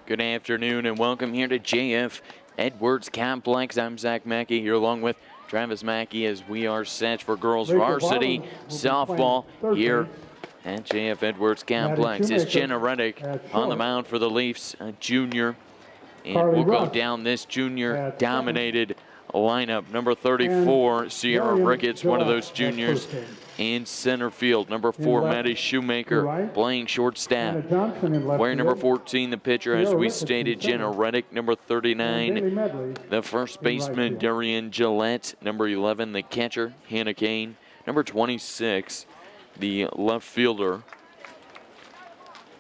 Good afternoon and welcome here to JF Edwards Complex. I'm Zach Mackey here along with Travis Mackey as we are set for girls varsity softball here at JF Edwards Complex. It's Jenna Reddick on the mound for the Leafs, a junior. And we'll go down this junior dominated lineup. Number 34, Sierra Ricketts, one of those juniors in center field. Number 4, Maddie Shoemaker playing shortstop. Wearing number 14, the pitcher, as we stated, Jenna Reddick. Number 39, the first baseman, Darian Gillette. Number 11, the catcher, Hannah Kane. Number 26, the left fielder,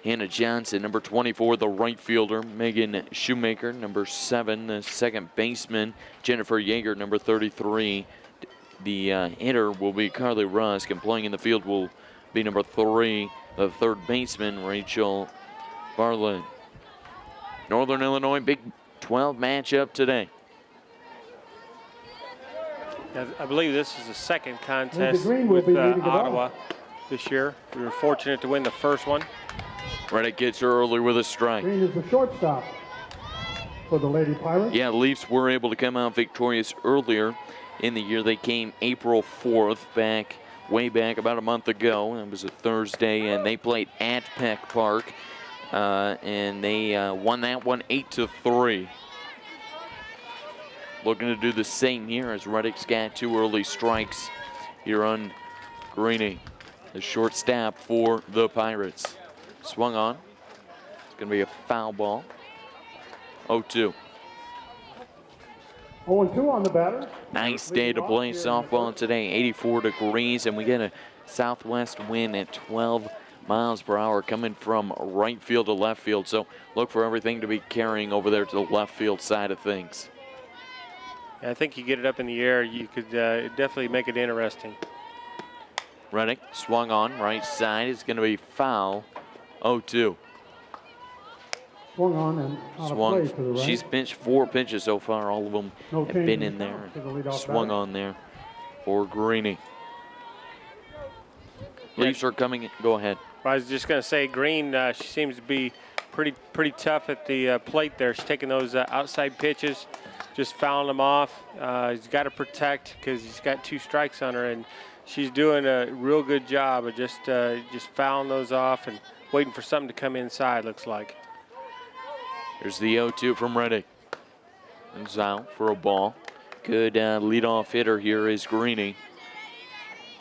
Hannah Johnson. Number 24, the right fielder, Megan Shoemaker. Number 7, the second baseman, Jennifer Yeager. Number 33, the hitter will be Carly Rusk. And playing in the field will be number 3, the third baseman, Rachel Barlin. Northern Illinois Big 12 matchup today. I believe this is the second contest with Ottawa this year. We were fortunate to win the first one. Reddick gets her early with a strike. Green is the shortstop for the Lady Pirates. Yeah, Leafs were able to come out victorious earlier in the year. They came April 4th, way back about a month ago. It was a Thursday, and they played at Peck Park, and they won that one 8-3. Looking to do the same here as Reddick's got 2 early strikes here on Greeny, the shortstop for the Pirates. Swung on. It's going to be a foul ball. 0-2. 0-2 on the batter. Nice day to play softball today. 84 degrees, and we get a southwest wind at 12 miles per hour coming from right field to left field. So look for everything to be carrying over there to the left field side of things. Yeah, I think you get it up in the air, you could definitely make it interesting. Reddick swung on, right side is going to be foul. 0-2. Swung on and out of play to the right. She's pitched 4 pitches so far. All of them have been in there. Swung on there for Greeny. Leafs are coming. Go ahead. I was just going to say, Green, she seems to be pretty tough at the plate there. She's taking those outside pitches, just fouling them off. He's got to protect because he's got 2 strikes on her, and she's doing a real good job of just fouling those off and waiting for something to come inside, looks like. Here's the 0-2 from Reddick. And Zhao for a ball. Good leadoff hitter here is Greeny.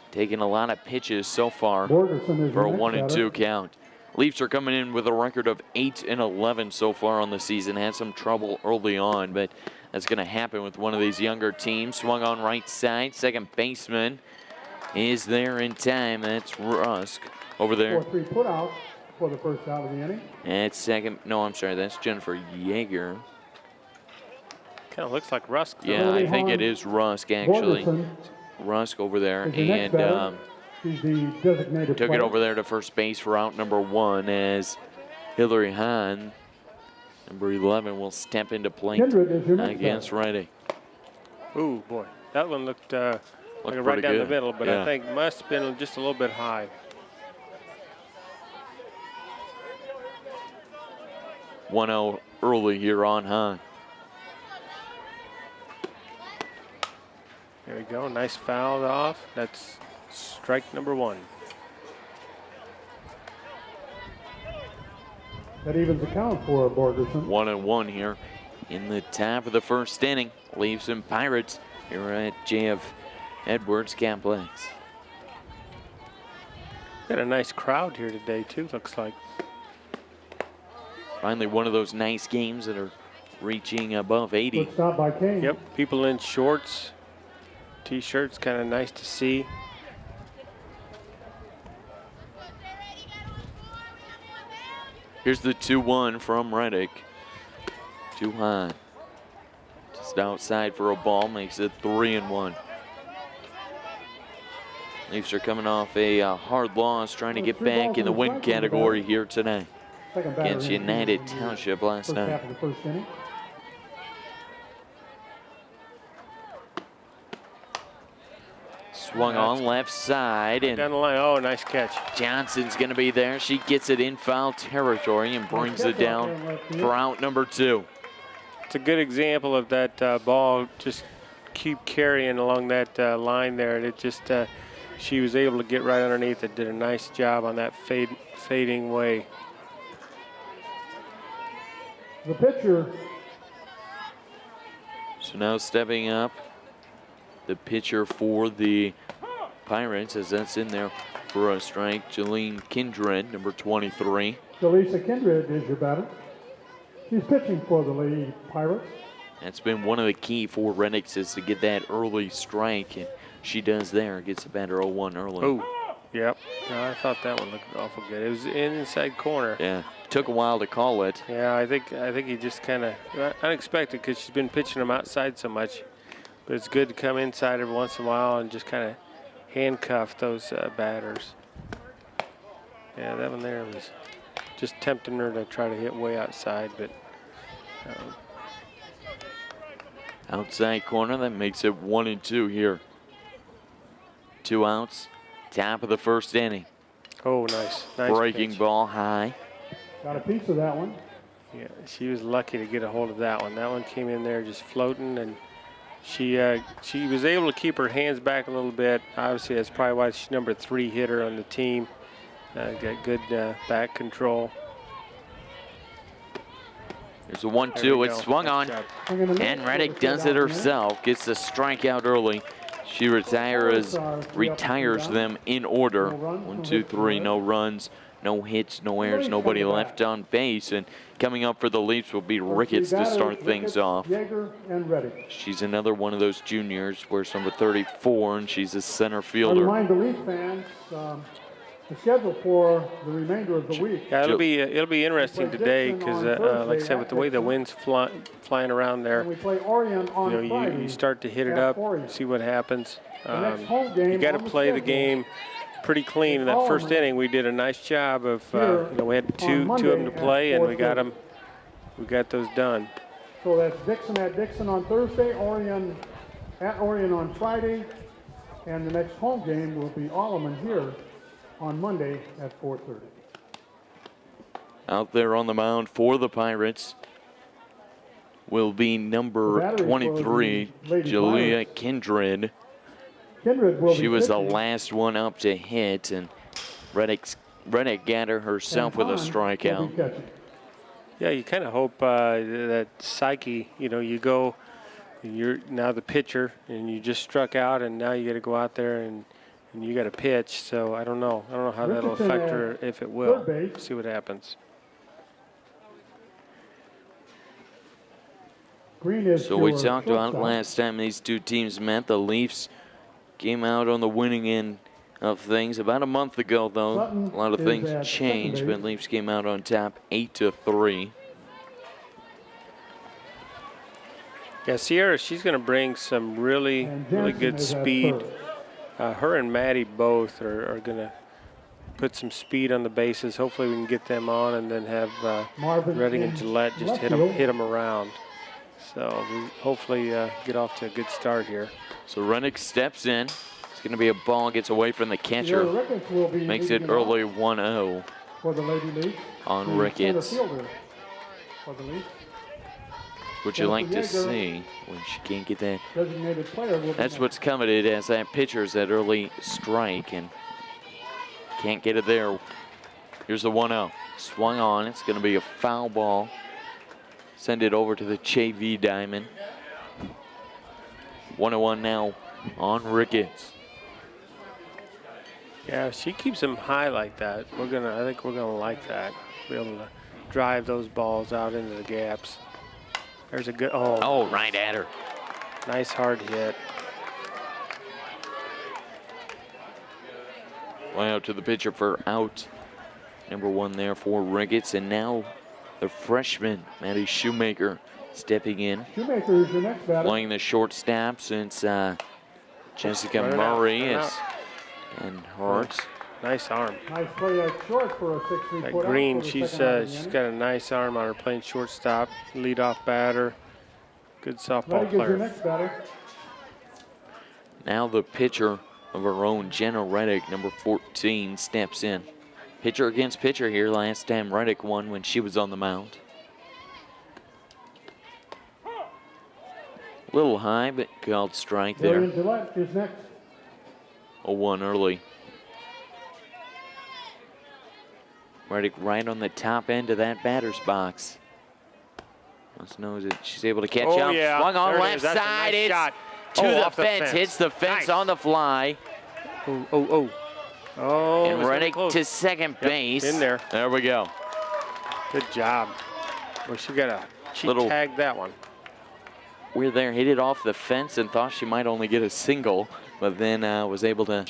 Taking a lot of pitches so far for a 1-2 count. Leafs are coming in with a record of 8-11 so far on the season. Had some trouble early on, but that's going to happen with one of these younger teams. Swung on right side. Second baseman is there in time. That's Rusk over there. 4-3 put out for the first out of the inning. At second, no, I'm sorry, that's Jennifer Yeager. Kind of looks like Rusk. Yeah, I think it is Rusk, actually. Rusk over there, and took it over there to first base for out number 1 as Hillary Hahn, number 11, will step into plate against Reddick. Ooh, boy, that one looked like right down the middle, but I think must have been just a little bit high. 1-0 early here on Hahn. There we go, nice foul off. That's strike number 1. That evens the count for Borgerson. 1-1 here in the top of the first inning. Leafs and Pirates here at JF Edwards Complex. Got a nice crowd here today too, looks like. Finally one of those nice games that are reaching above 80. Good stop by Kane. Yep, people in shorts, T-shirts, kind of nice to see. Here's the 2-1 from Reddick. Too high. Just outside for a ball, makes it 3-1. Leafs are coming off a hard loss, trying to get back in the win category here tonight against United Township last night. Swung on left side, and down the line. Oh, nice catch. Johnson's going to be there. She gets it in foul territory and brings it down for out number 2. It's a good example of that ball just keep carrying along that line there. And it just, she was able to get right underneath it. Did a nice job on that fading way. The pitcher. So now stepping up, the pitcher for the Pirates, as that's in there for a strike, Jolene Kindred, number 23. Jaleesa Kindred is your batter. She's pitching for the Lady Pirates. That's been one of the key for Reddick's is to get that early strike, and she does there. Gets the batter 0-1 early. Oh, yep. No, I thought that one looked awful good. It was inside corner. Yeah, took a while to call it. Yeah, I think he just kind of unexpected because she's been pitching them outside so much. But it's good to come inside every once in a while and just kind of handcuff those batters. Yeah, that one there was just tempting her to try to hit way outside, but. Outside corner, that makes it 1-2 here. 2 outs, top of the first inning. Oh, nice. Nice breaking pitch. Ball high. Got a piece of that one. Yeah, she was lucky to get a hold of that one. That one came in there just floating, and she was able to keep her hands back a little bit. Obviously, that's probably why she's number 3 hitter on the team. Got good back control. There's a 1-2. It's swung on, and Reddick does it herself. Gets the strikeout early. She retires them in order. 1, 2, 3. No runs, no hits, no errors, nobody left on base. And coming up for the Leafs will be Ricketts to start things off. She's another one of those juniors. Wears number 34, and she's a center fielder. I remind the Leaf fans. The schedule for the remainder of the week. Yeah, it'll be interesting today because, like I said, with the way the wind's flying around there, we play Orion on Friday you start to hit it up, see what happens. You got to play the game pretty clean. In that first inning, we did a nice job of, we had two of them to play, and we got those done. So that's Dixon at Dixon on Thursday, Orion at Orion on Friday, and the next home game will be Alleman here on Monday at 4:30. Out there on the mound for the Pirates will be number 23, Julia Kindred. She was the last one up to hit, and Reddick got her herself with a strikeout. Yeah, you kind of hope that Psyche, you're now the pitcher, and you just struck out, and now you got to go out there and you got to pitch, so I don't know. I don't know how that'll affect her, if it will. See what happens. So we talked about last time these two teams met. The Leafs came out on the winning end of things about a month ago, though. A lot of things changed, but Leafs came out on top 8-3. Yeah, Sierra, she's going to bring some really good speed. Her and Maddie both are going to put some speed on the bases. Hopefully we can get them on and then have Redding and Gillette just hit them around. So we hopefully get off to a good start here. So Reddick steps in. It's going to be a ball, gets away from the catcher. Makes it early 1-0 on Ricketts. Would you like to see when she can't get that? That's what's coveted as that pitcher's that early strike, and can't get it there. Here's the 1-0. Swung on. It's going to be a foul ball. Send it over to the JV diamond. 1-1 now on Ricketts. Yeah, if she keeps them high like that, I think we're gonna like that. Be able to drive those balls out into the gaps. There's a good, oh, right at her. Nice hard hit. Way out to the pitcher for out. Number 1 there for Ricketts, and now the freshman, Maddie Shoemaker, stepping in. Shoemaker is your next batter. Playing the shortstop since Jessica Murray and hurt. Nice arm. Nice play at short for a 6-3 that Green, she's got a nice arm on her, playing shortstop, leadoff batter, good softball player. Your next batter. Now the pitcher of our own. Jenna Reddick, number 14, steps in. Pitcher against pitcher here. Last time Reddick won when she was on the mound. A little high, but called strike there. Darian Gillette is next. 0-1 early. Reddick right on the top end of that batter's box. Must knows it. She's able to catch up. Yeah. Swung on There it left is. That's a side. nice It's shot. to the Off the fence. fence. Hits the fence Nice. on the fly. Oh, And it's Reddick close. to second base. In there. There we go. Good job. Well, she Little- tagged that one. We're there, hit it off the fence and thought she might only get a single, but then was able to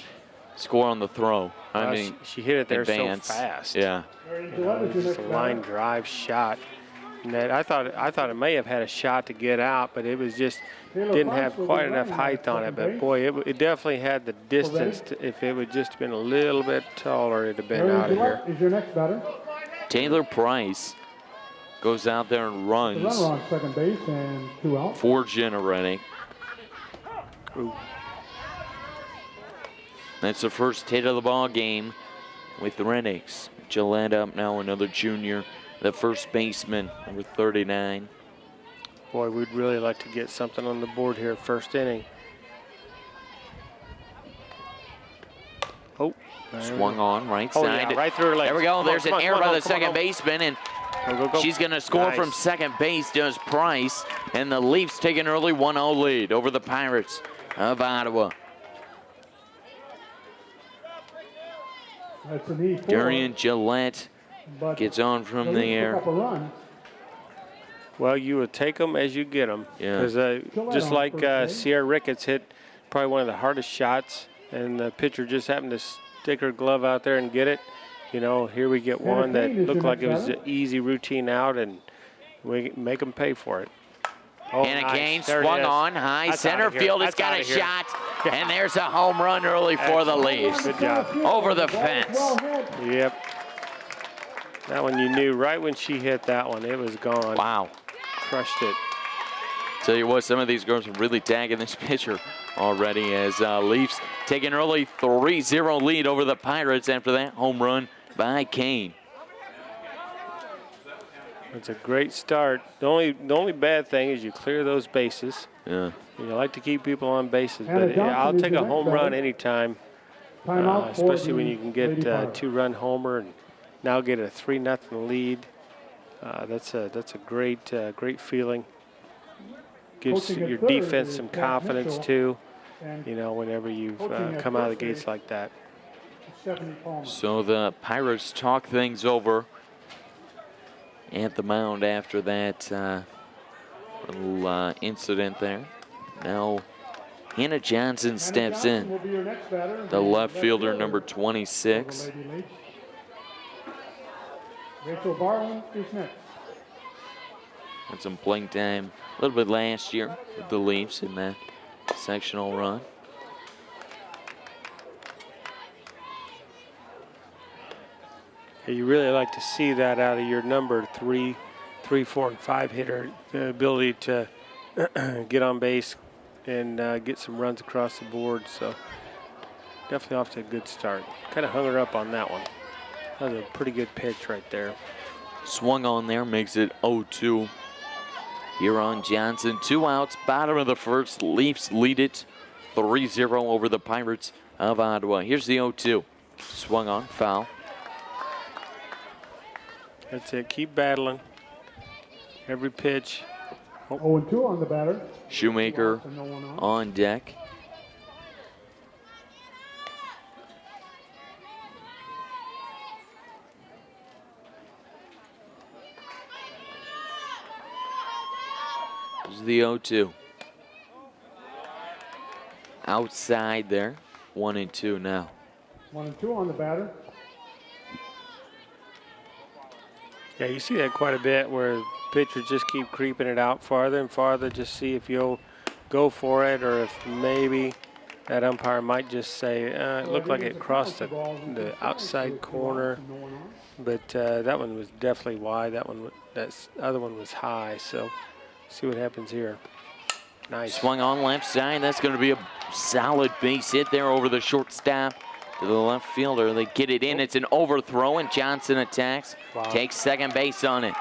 score on the throw. I mean, she hit it there advance. so fast. Yeah. Darian You Gillette know, is your just next a line batter. drive shot. And that I thought it may have had a shot to get out, but it was just Taylor didn't Price have will be quite enough running height at on it. second But base. boy, it definitely had the distance. If it would just been a little bit taller, it'd have been Darian out of here. Gillette is your next batter. Taylor Price goes out there and The runs runner on second base and 2 out. for Jenna Reddick. Ooh. That's the first hit of the ball game with the Reddicks. Gillette up now, another junior, the first baseman, number 39. Boy, we'd really like to get something on the board here first inning. Oh, Swung on right Oh, side. yeah, right through her legs. There we go. Come on, There's come an on, error come on, by the come on, second come on. baseman, and Go. she's going to score Nice. from second base, does Price. And the Leafs take an early 1-0 lead over the Pirates of Ottawa. That's an E4. Darian Gillette but gets on from the the Leafs pick air. up a run. Well, you would take them as you get them. Yeah. Because just on like first base. Sierra Ricketts hit probably one of the hardest shots, and the pitcher just happened to stick her glove out there and get it. You know, here we get Hannah one that Kane is looked your like it next was batter. an easy routine out, and we make them pay for it. Oh, Hannah nice. Kane There it swung is. on high That's center outta here. field. It's That's got a outta here. shot, Yeah. and there's a home run early for the Leafs. Good job. Over the Ball fence. well hit. Yep. That one you knew right when she hit that one, it was gone. Wow. Crushed it. Tell you what, some of these girls are really tagging this pitcher already as Leafs take an early 3-0 lead over the Pirates after that home run by Kane. It's a great start. The only bad thing is you clear those bases. Yeah. You like to keep people on bases, Hannah but Johnson I'll is take the a next home batter. run anytime, Timeout for especially when the you can get Lady a Pirates. 2-run homer and now get a 3-0 lead. That's a great feeling. Gives Coaching at your third defense is some Kat confidence Mitchell. too. And You know, whenever you've Coaching at come out of the first gates base. like that. Stephanie Palmer. So the Pirates talk things over at the mound after that little incident there. Now Hannah Johnson Hannah steps Johnson in. will be your next batter. The left fielder, number for 26. the Lady Leafs. Rachel Barlin is next. Had some playing time a little bit last year with the Leafs in that sectional run. Yeah, you really like to see that out of your number 3, 4, and 5 hitter, the ability to get on base and get some runs across the board. So definitely off to a good start. Kind of hung her up on that one. That was a pretty good pitch right there. Swung on there, makes it 0-2. Here on Johnson, 2 outs, bottom of the first. Leafs lead it 3-0 over the Pirates of Ottawa. Here's the 0-2. Swung on, foul. That's it. Keep battling. Every pitch. 0-2 on the batter. Shoemaker And no one on. on deck. This is the 0-2. Outside there. 1-2 now. 1-2 on the batter. Yeah, you see that quite a bit where pitchers just keep creeping it out farther and farther, just see if you'll go for it or if maybe that umpire might just say, it looked like it crossed the outside corner, but that one was definitely wide. That other one was high, so see what happens here. Nice. Swung on left side. That's going to be a solid base hit there over the shortstop to the left fielder. They get it in. It's an overthrow, and Johnson attacks. Wow. Takes second base on it.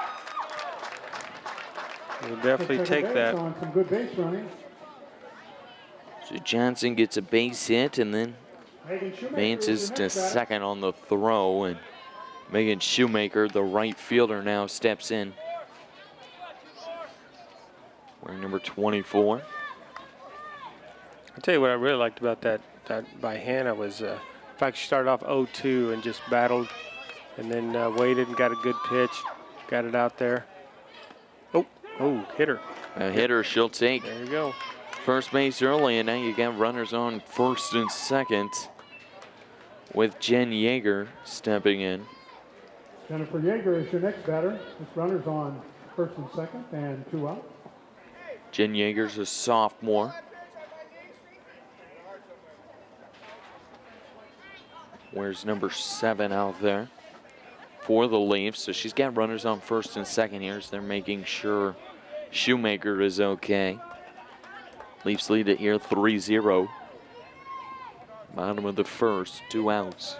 We'll definitely take that. On some good base running. So Johnson gets a base hit and then advances to second on the throw, and Megan Shoemaker, the right fielder, now steps in. Wearing number 24. I'll tell you what I really liked about that by Hannah was the fact she started off 0-2 and just battled, and then waited and got a good pitch, got it out there. Oh, hit her. A hitter she'll take. There you go. First base early, and now you got runners on first and second with Jen Yeager stepping in. Jennifer Yeager is your next batter. With runners on first and second and 2 out. Jen Yeager's a sophomore. Wears number 7 out there for the Leafs. So she's got runners on first and second here as they're making sure Shoemaker is okay. Leafs lead it here 3-0. Bottom of the first, 2 outs.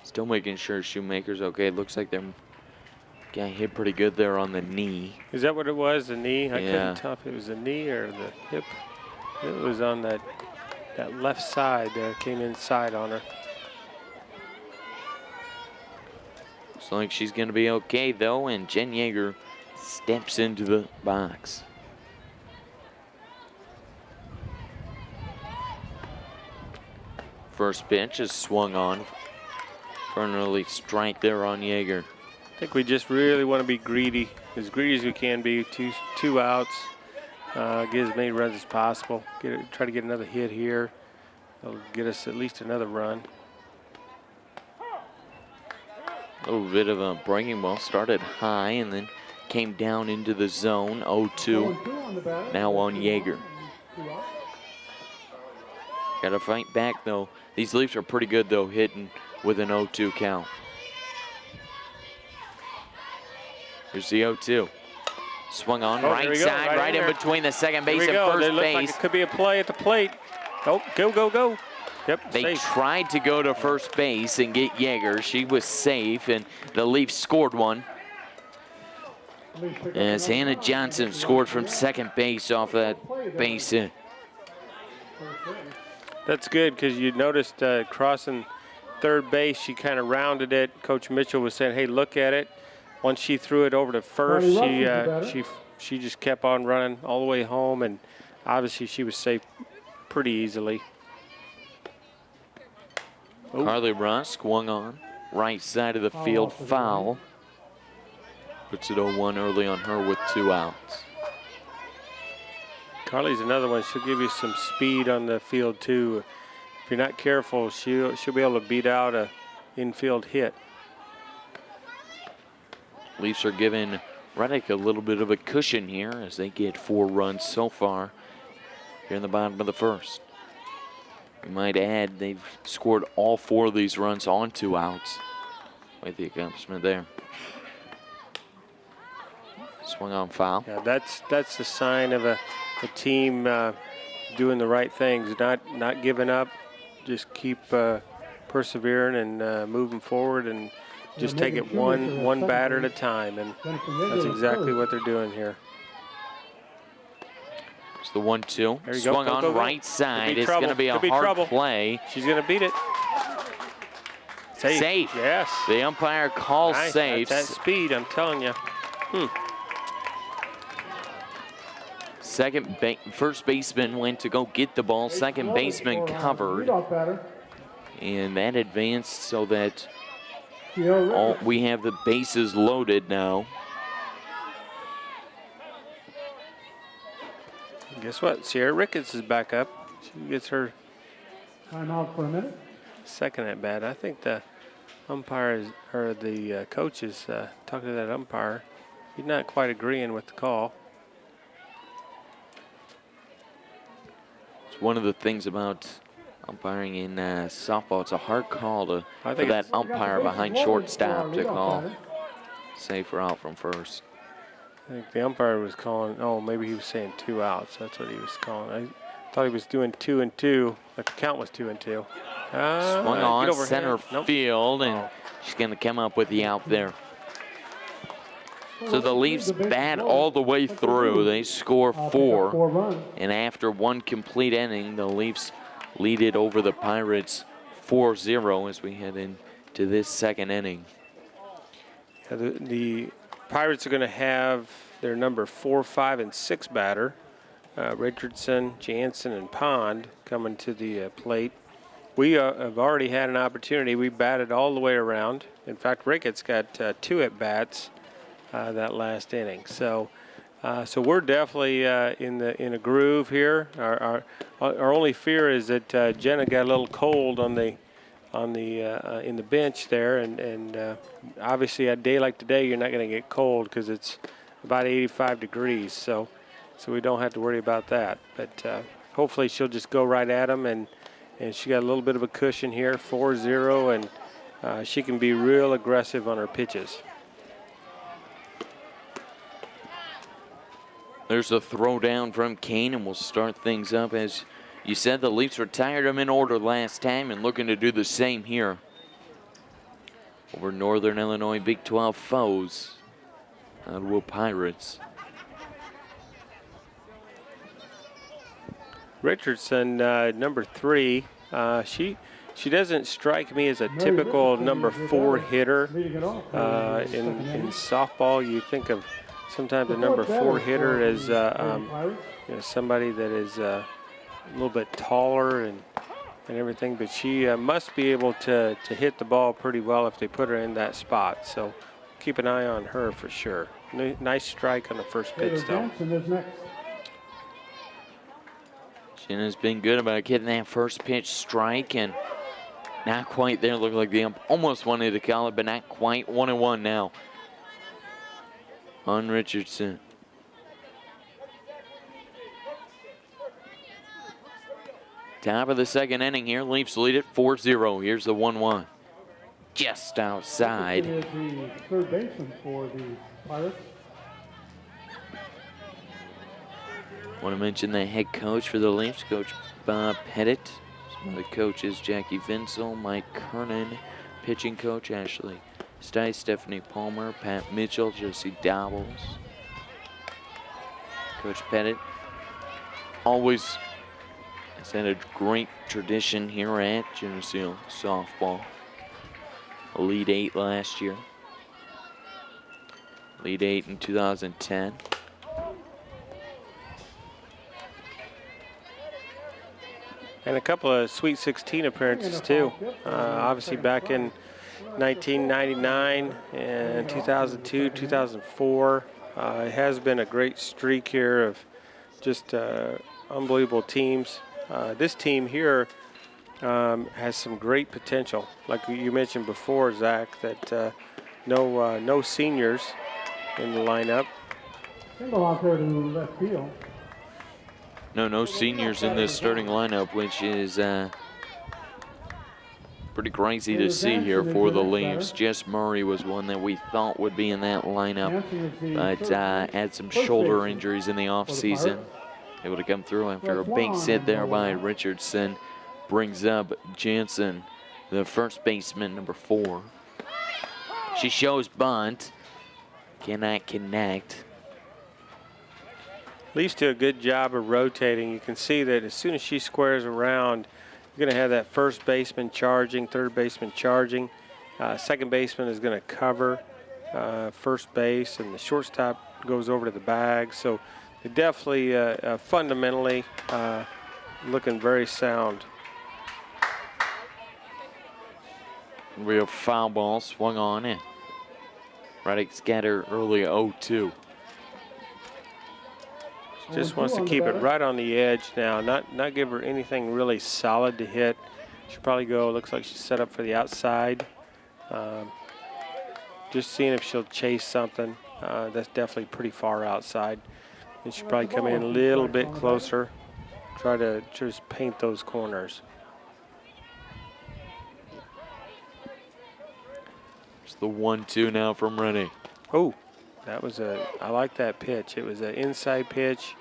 Still making sure Shoemaker's okay. It looks like they're getting hit pretty good there on the knee. Is that what it was, the knee? I Yeah. couldn't tell if it was the knee or the hip. It was on that left side there, came inside on her. Looks like she's going to be okay, though, and Jen Yeager steps into the box. First pitch is swung on for an early strike there on Yeager. I think we just really want to be greedy as we can be. Two outs, get as many runs as possible. Try to get another hit here. That'll get us at least another run. A little bit of a breaking ball. Started high and then came down into the zone. 0-2. Now on Yeager. Got to fight back, though. These Leafs are pretty good, though, hitting with an 0-2 count. Here's the 0-2. Swung on right side, right in between the second base and first base. Like it could be a play at the plate. Oh, go. Yep, They safe. tried to go to first base and get Yeager. She was safe, and the Leafs scored one. As Hannah Johnson scored from second base off that base hit. That's good because you noticed crossing third base, she kind of rounded it. Coach Mitchell was saying, hey, look at it. Once she threw it over to first, she just kept on running all the way home, and obviously she was safe pretty easily. Ooh. Carly Rusk swung on right side of the field, foul. Puts it 0-1 early on her with 2 outs. Carly's another one. She'll give you some speed on the field too. If you're not careful, she'll be able to beat out a infield hit. Leafs are giving Reddick a little bit of a cushion here as they get 4 runs so far here in the bottom of the first. We might add they've scored all 4 of these runs on 2 outs. Quite the accomplishment there. Swung on foul. Yeah, that's the sign of a team doing the right things, not giving up. Just keep persevering and moving forward, and just take it one batter at a time, and that's exactly what they're doing here. It's the 1-2. There you Swung go. on Go. right side. It's trouble. going to be a Could be hard trouble. play. She's going to beat it. Safe. Yes. The umpire calls Nice. safe. That's that speed, I'm telling you. First baseman went to go get the ball. Second baseman covered. And that advanced so that we have the bases loaded now. Guess what? Sierra Ricketts is back up. She gets her timeout for a minute. Second at bat. I think the umpire or the coach is talking to that umpire. He's not quite agreeing with the call. It's one of the things about Umpiring in softball, it's a hard call for think that umpire behind shortstop to call batter. safe or out from first. I think the umpire was calling, oh, maybe he was saying 2 outs. That's what he was calling. I thought he was doing 2 and 2, but the count was 2 and 2. Swung Get on overhand. center Nope. field, and she's going to come up with the out there. So the Leafs bat all the way through. They score 4, 4 runs. and after one complete inning, the Leafs lead it over the Pirates 4-0 as we head into this second inning. Yeah, the Pirates are going to have their number 4, 5, and 6 batter. Richardson, Jansen, and Pond coming to the plate. We have already had an opportunity. We batted all the way around. In fact, Ricketts got 2 at-bats that last inning. So we're definitely in a groove here. Our only fear is that Jenna got a little cold in the bench there, and obviously a day like today you're not going to get cold because it's about 85 degrees. So we don't have to worry about that. But hopefully she'll just go right at them, and she got a little bit of a cushion here, 4-0, and she can be real aggressive on her pitches. There's a throw down from Kane, and we'll start things up. As you said, the Leafs retired him in order last time and looking to do the same here over Northern Illinois Big 12 foes, Ottawa Pirates. Richardson, number 3, she doesn't strike me as a typical number 4 hitter. In softball, you think of sometimes a number 4 hitter as somebody that is a little bit taller and everything, but she must be able to hit the ball pretty well if they put her in that spot. So keep an eye on her for sure. Nice strike on the first pitch, though. Jenna's been good about getting that first pitch strike, and not quite there. Looked like the ump almost wanted to call it, but not quite. 1-1 now on Richardson. Top of the second inning here. Leafs lead it 4-0. Here's the 1-1. Just outside. Is the third baseman for the Pirates. Want to mention the head coach for the Leafs, Coach Bob Pettit. Some of the coaches, Jackie Vinsel, Mike Kernan, pitching coach Ashley Stice, Stephanie Palmer, Pat Mitchell, Josie Doubles. Coach Pettit always has had a great tradition here at Geneseo softball. Elite 8 last year. Elite 8 in 2010. And a couple of Sweet 16 appearances too. Obviously back in 1999 and 2002, 2004. It has been a great streak here of just unbelievable teams. This team here has some great potential. Like you mentioned before, Zach, that no seniors in the lineup. Single out there to left field. No seniors in this starting lineup, which is pretty crazy to see here for the Leafs. Jess Murray was one that we thought would be in that lineup, but had some shoulder injuries in the offseason. Able to come through after a base hit there by Richardson. Brings up Jansen, the first baseman, number 4. She shows bunt. Cannot connect. Leafs do a good job of rotating. You can see that as soon as she squares around, you're going to have that first baseman charging, third baseman charging. Second baseman is going to cover first base, and the shortstop goes over to the bag. So they definitely fundamentally looking very sound. We have foul ball swung on in. Radek scatter early 0-2. Just wants to keep it right on the edge now, not give her anything really solid to hit. She'll probably go, looks like she's set up for the outside. Just seeing if she'll chase something. That's definitely pretty far outside. And she'll probably come in a little bit closer, try to just paint those corners. It's the 1-2 now from Rennie. Oh, that was I like that pitch. It was an inside pitch.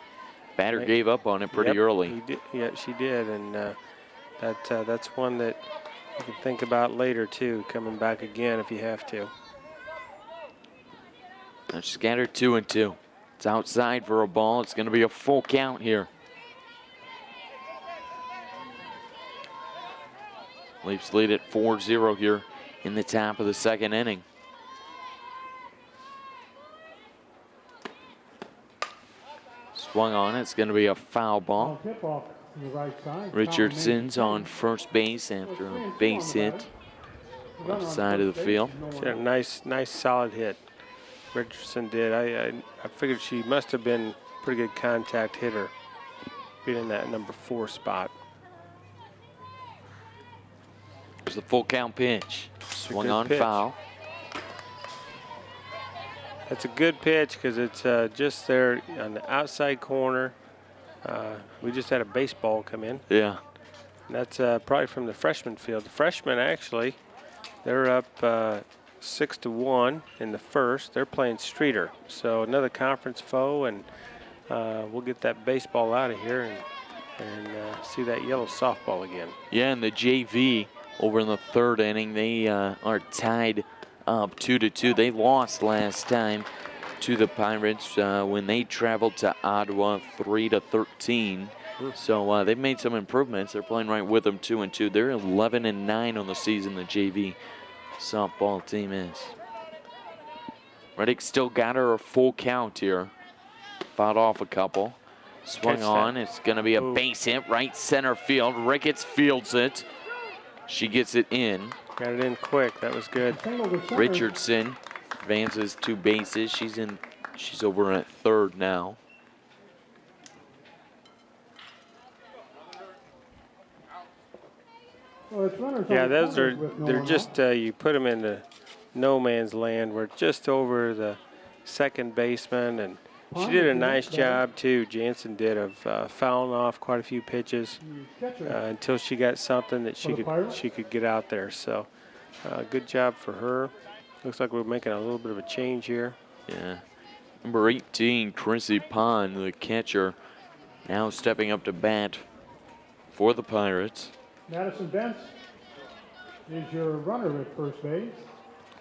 Batter gave up on it pretty early. He did, yeah, she did, and that's one that you can think about later too, coming back again if you have to. And she's got her 2-2. It's outside for a ball. It's going to be a full count here. Leafs lead at 4-0 here in the top of the second inning. Swung on. It's going to be a foul ball. Tip off to the right side. Richardson's on first base after a base hit. Left side of the field. She had a nice solid hit. Richardson did. I figured she must have been a pretty good contact hitter, being in that number 4 spot. There's the full count pitch. Swung on, foul. That's a good pitch because it's just there on the outside corner. We just had a baseball come in. Yeah. And that's probably from the freshman field. The freshmen actually, they're up 6-1 in the first. They're playing Streeter, so another conference foe, and we'll get that baseball out of here and see that yellow softball again. Yeah, and the JV over in the third inning, they are tied up 2-2. They lost last time to the Pirates when they traveled to Ottawa 3-13. So they've made some improvements. They're playing right with them 2-2. They're 11-9 on the season, the JV softball team is. Reddick still got her a full count here. Fought off a couple. Swung on. It's going to be a base hit right center field. Ricketts fields it. She gets it in. Got it in quick. That was good. Richardson advances 2 bases. She's over at third now. Yeah, they're just, you put them into no man's land. We're just over the second baseman, and she did a nice job too. Jansen did of fouling off quite a few pitches until she got something that she could get out there. So good job for her. Looks like we're making a little bit of a change here. Yeah. Number 18, Chrissy Pond, the catcher, now stepping up to bat for the Pirates. Madison Bentz is your runner at first base.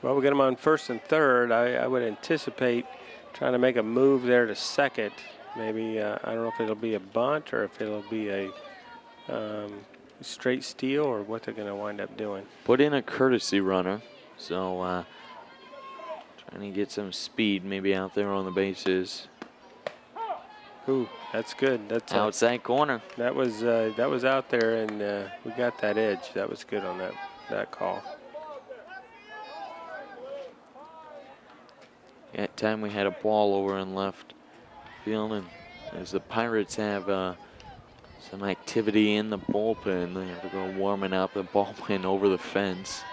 Well, we got him on first and third. I would anticipate trying to make a move there to second. Maybe, I don't know if it'll be a bunt or if it'll be a straight steal or what they're going to wind up doing. Put in a courtesy runner. So trying to get some speed maybe out there on the bases. Ooh, that's good. That's outside corner. That was out there, and we got that edge. That was good on that call. At time we had a ball over in left field, and as the Pirates have some activity in the bullpen, they have to go warming up. The ball went over the fence.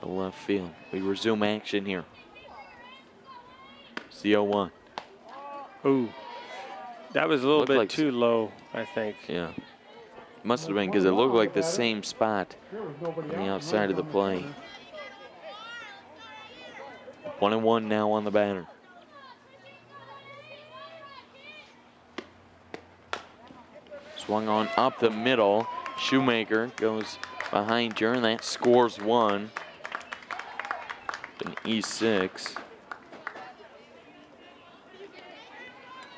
The left field. We resume action here. It's the 0-1. Ooh, that was a little bit too low, I think. Yeah, must have been because it looked like the same spot on the outside of the plate. 1-1 now on the batter. Swung on up the middle. Shoemaker goes behind her, and that scores one. An E6.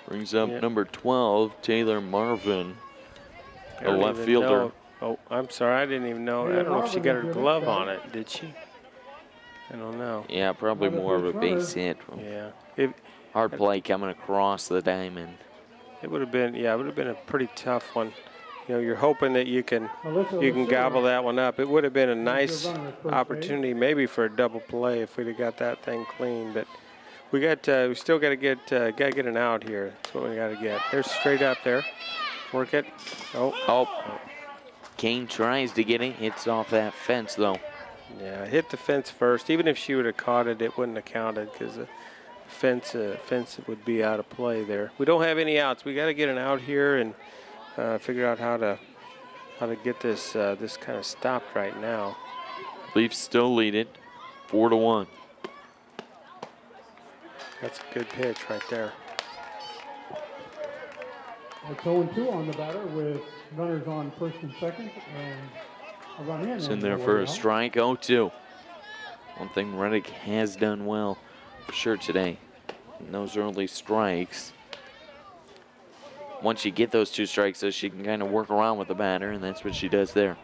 Brings up number 12, Taylor Marvin, a left fielder. Oh, I'm sorry, I didn't even know. I don't know if she got her glove on it. Did she? I don't know. Yeah, probably more of a base hit. Yeah. Hard play coming across the diamond. It would have been, yeah, it would have been a pretty tough one. You know, you're hoping that you can gobble that one up. It would have been a nice opportunity, maybe for a double play if we'd have got that thing clean. But we still got to get an out here. That's what we got to get. There's straight up there. Work it. Oh. Kane tries to get it. Hits off that fence though. Yeah, hit the fence first. Even if she would have caught it, it wouldn't have counted because the fence would be out of play there. We don't have any outs. We got to get an out here and figure out how to get this kind of stopped right now. Leafs still lead it 4-1. That's a good pitch right there. It's 0-2 on the batter with runners on first and second and a run in. It's in there for a strike. 0-2. One thing Reddick has done well for sure today in those early strikes. Once you get those 2 strikes, though, she can kind of work around with the batter, and that's what she does there.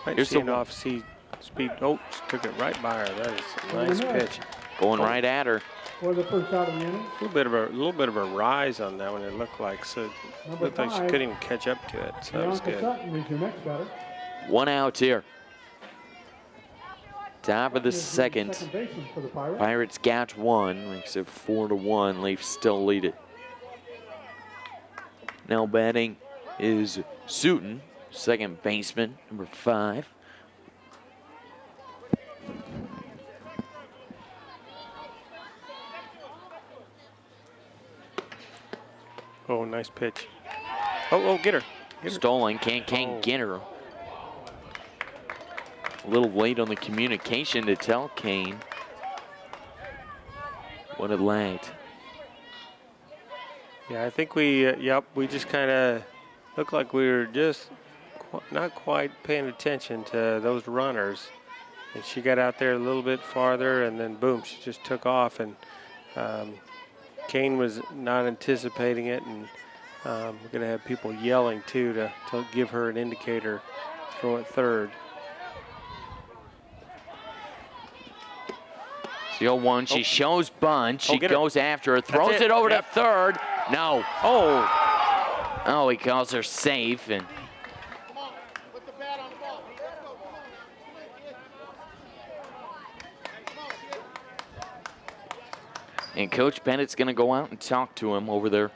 Here's the off-speed. Oh, took it right by her. That is a nice pitch. Going right at her. For the first out of the inning. A little bit of a rise on that one. It looked like so. It looked like she couldn't even catch up to it. So that was good. Is your next batter. 1 out here. Top of the second. For the Pirates. Pirates got 1. Makes it 4-1. Leafs still lead it. Now batting is Sutton, second baseman, number 5. Oh, nice pitch. Oh, get her. Stolen, can't get her. A little late on the communication to tell Kane what it lacked. Yeah, I think we just kind of looked like we were just not quite paying attention to those runners. And she got out there a little bit farther, and then boom, she just took off. And Kane was not anticipating it, and we're going to have people yelling too to give her an indicator. Throw at third. It's the 0-1. She shows bunt. She goes after it, throws it over to third. No. Oh, he calls her safe, and Coach Bennett's going to go out and talk to him over there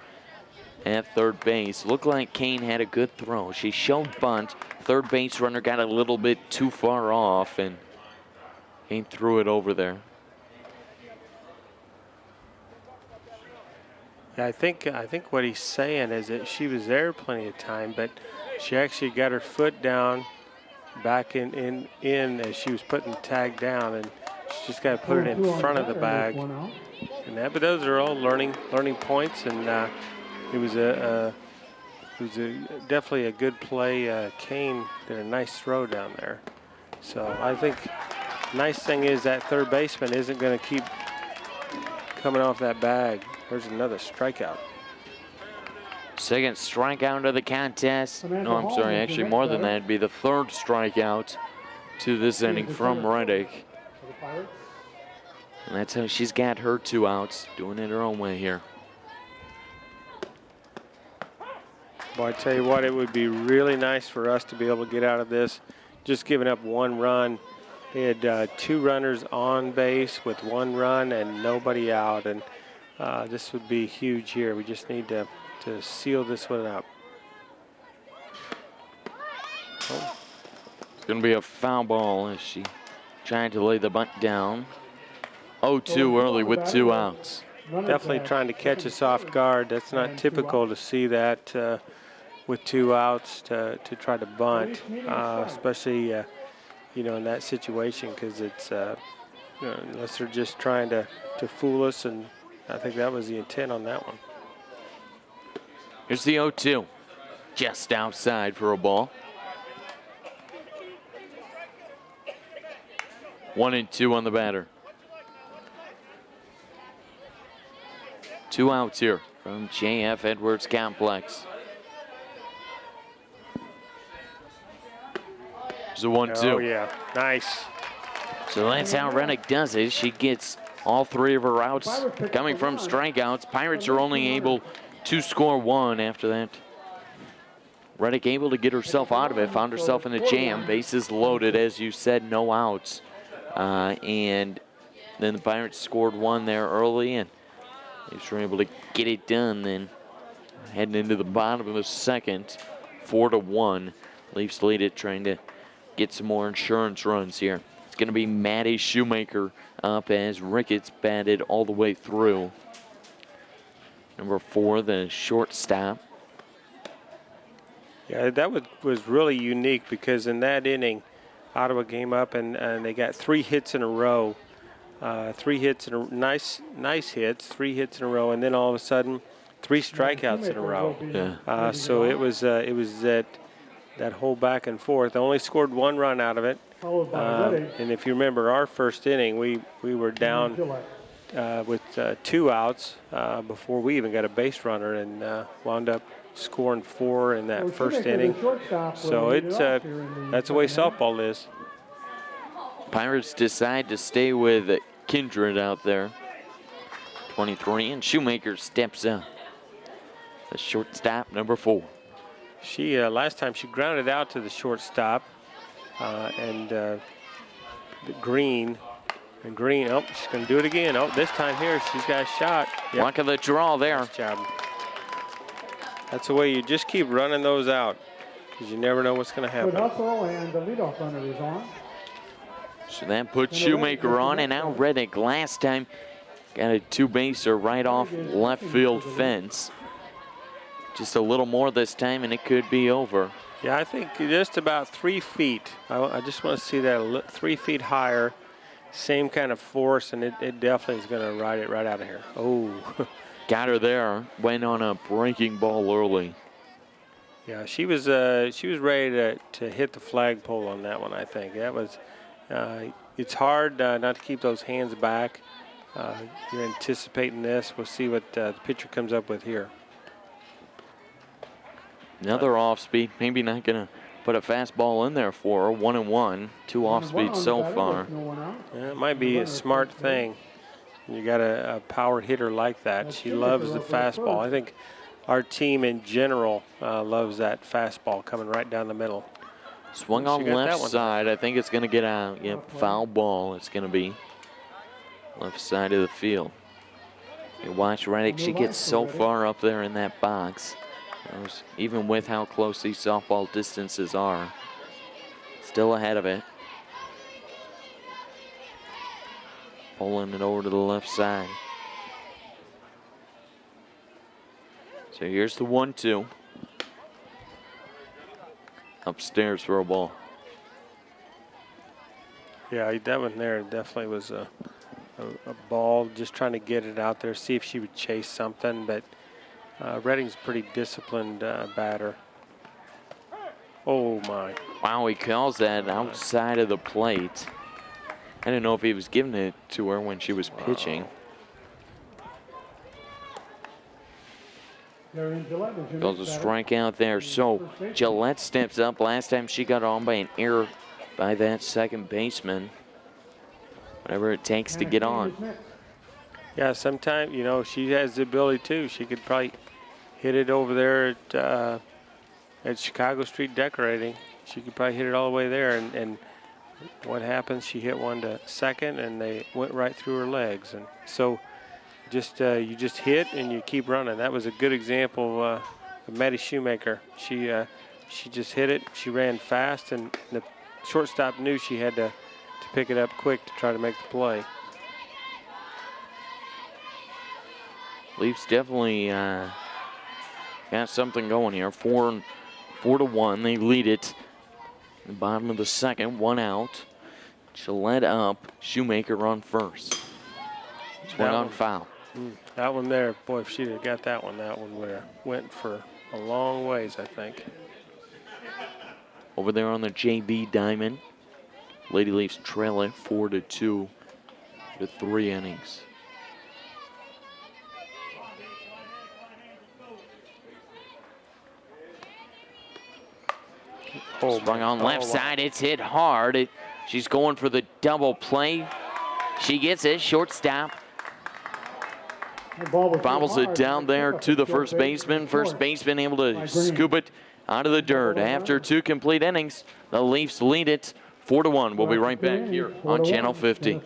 at third base. Looked like Kane had a good throw. She showed bunt. Third base runner got a little bit too far off, and Kane threw it over there. Yeah, I think what he's saying is that she was there plenty of time, but she actually got her foot down back in as she was putting the tag down, and she just got to put it in front of the bag. And that, but those are all learning points, and it was definitely a good play. Kane did a nice throw down there. So I think nice thing is that third baseman isn't going to keep coming off that bag. There's another strikeout. Second strikeout of the contest. No, I'm sorry, actually more than that. It'd be the third strikeout to this inning from Reddick. And that's how she's got her 2 outs, doing it her own way here. Boy, I tell you what, it would be really nice for us to be able to get out of this. Just giving up 1 run. They had 2 runners on base with 1 run and nobody out. And this would be huge here. We just need to seal this one up. Oh. It's going to be a foul ball as she tried to lay the bunt down. 0-2 early with 2 outs. Definitely trying to catch us off guard. That's not typical to see that with 2 outs to try to bunt, especially in that situation, because it's unless they're just trying to fool us, and I think that was the intent on that one. Here's the 0-2, just outside for a ball. 1-2 on the batter. 2 outs here from JF Edwards Complex. There's a 1-2. Oh, yeah, nice. So that's how Reddick does it. She gets all 3 of her outs coming from strikeouts. Pirates are only able to score 1 after that. Reddick able to get herself out of it, found herself in a jam. Bases loaded, as you said, no outs. And then the Pirates scored 1 there early, and they were able to get it done. Then heading into the bottom of the second, 4-1. Leafs lead it, trying to get some more insurance runs here. It's going to be Maddie Shoemaker up as Ricketts batted all the way through. Number 4, the shortstop. Yeah, that was really unique because in that inning, Ottawa came up and they got 3 hits in a row. 3 hits in a nice hits, 3 hits in a row, and then all of a sudden 3 strikeouts in a row. Yeah. So it was that whole back and forth. They only scored 1 run out of it. And if you remember our first inning, we were down with 2 outs before we even got a base runner, and wound up scoring 4 in that first inning. So it's that's the way softball is. Pirates decide to stay with Kindred out there. 23, and Shoemaker steps up. The shortstop, number 4. She last time she grounded out to the shortstop, and the Green. And Green, oh, she's going to do it again. Oh, this time here, she's got a shot. Yep. Luck of the draw there. Nice job. That's the way you just keep running those out, because you never know what's going to happen. Good hustle, and the leadoff runner is on. So that puts Shoemaker on, and now Reddick last time got a 2-baser right off left field fence. Just a little more this time, and it could be over. Yeah, I think just about 3 feet. I just want to see that 3 feet higher. Same kind of force, and it definitely is going to ride it right out of here. Oh. Got her there. Went on a breaking ball early. Yeah, she was ready to hit the flagpole on that one, I think. That was, it's hard not to keep those hands back. You're anticipating this. We'll see what the pitcher comes up with here. Another off speed. Maybe not going to put a fastball in there for her. 1-1. 2 off speeds so far. Yeah, it might be a smart thing. You got a power hitter like that. She loves the fastball. I think our team in general loves that fastball coming right down the middle. Swung on left side. I think it's going to get out. Yep, foul ball. It's going to be left side of the field. You watch Reddick. She gets so far up there in that box. Even with how close these softball distances are, still ahead of it. Pulling it over to the left side. So here's the 1-2. Upstairs for a ball. Yeah, that one there definitely was a ball, just trying to get it out there, see if she would chase something, but Redding's a pretty disciplined batter. Oh, my. Wow, he calls that outside of the plate. I didn't know if he was giving it to her when she was pitching. Goes a strikeout there. So Gillette steps up. Last time she got on by an error by that second baseman. Whatever it takes to get on. Yeah, sometimes, you know, she has the ability too. She could probably hit it over there at Chicago Street Decorating. She could probably hit it all the way there. And what happens? She hit one to second, and they went right through her legs. And so you just hit and you keep running. That was a good example of Maddie Shoemaker. She just hit it. She ran fast, and the shortstop knew she had to pick it up quick to try to make the play. Leafs definitely got something going here. 4-1. They lead it. The bottom of the second, 1 out. Gillette up. Shoemaker on first. Swung on foul. That one there, boy, if she'd have got that one would have went for a long ways, I think. Over there on the JV diamond, Lady Leafs trail it 4-2 to 3 innings. Swung on left side. It's hit hard. She's going for the double play. She gets it. Shortstop bobbles it down there to the first baseman. First baseman able to scoop it out of the dirt. After 2 complete innings, the Leafs lead it 4-1. We'll be right back here on Channel 50.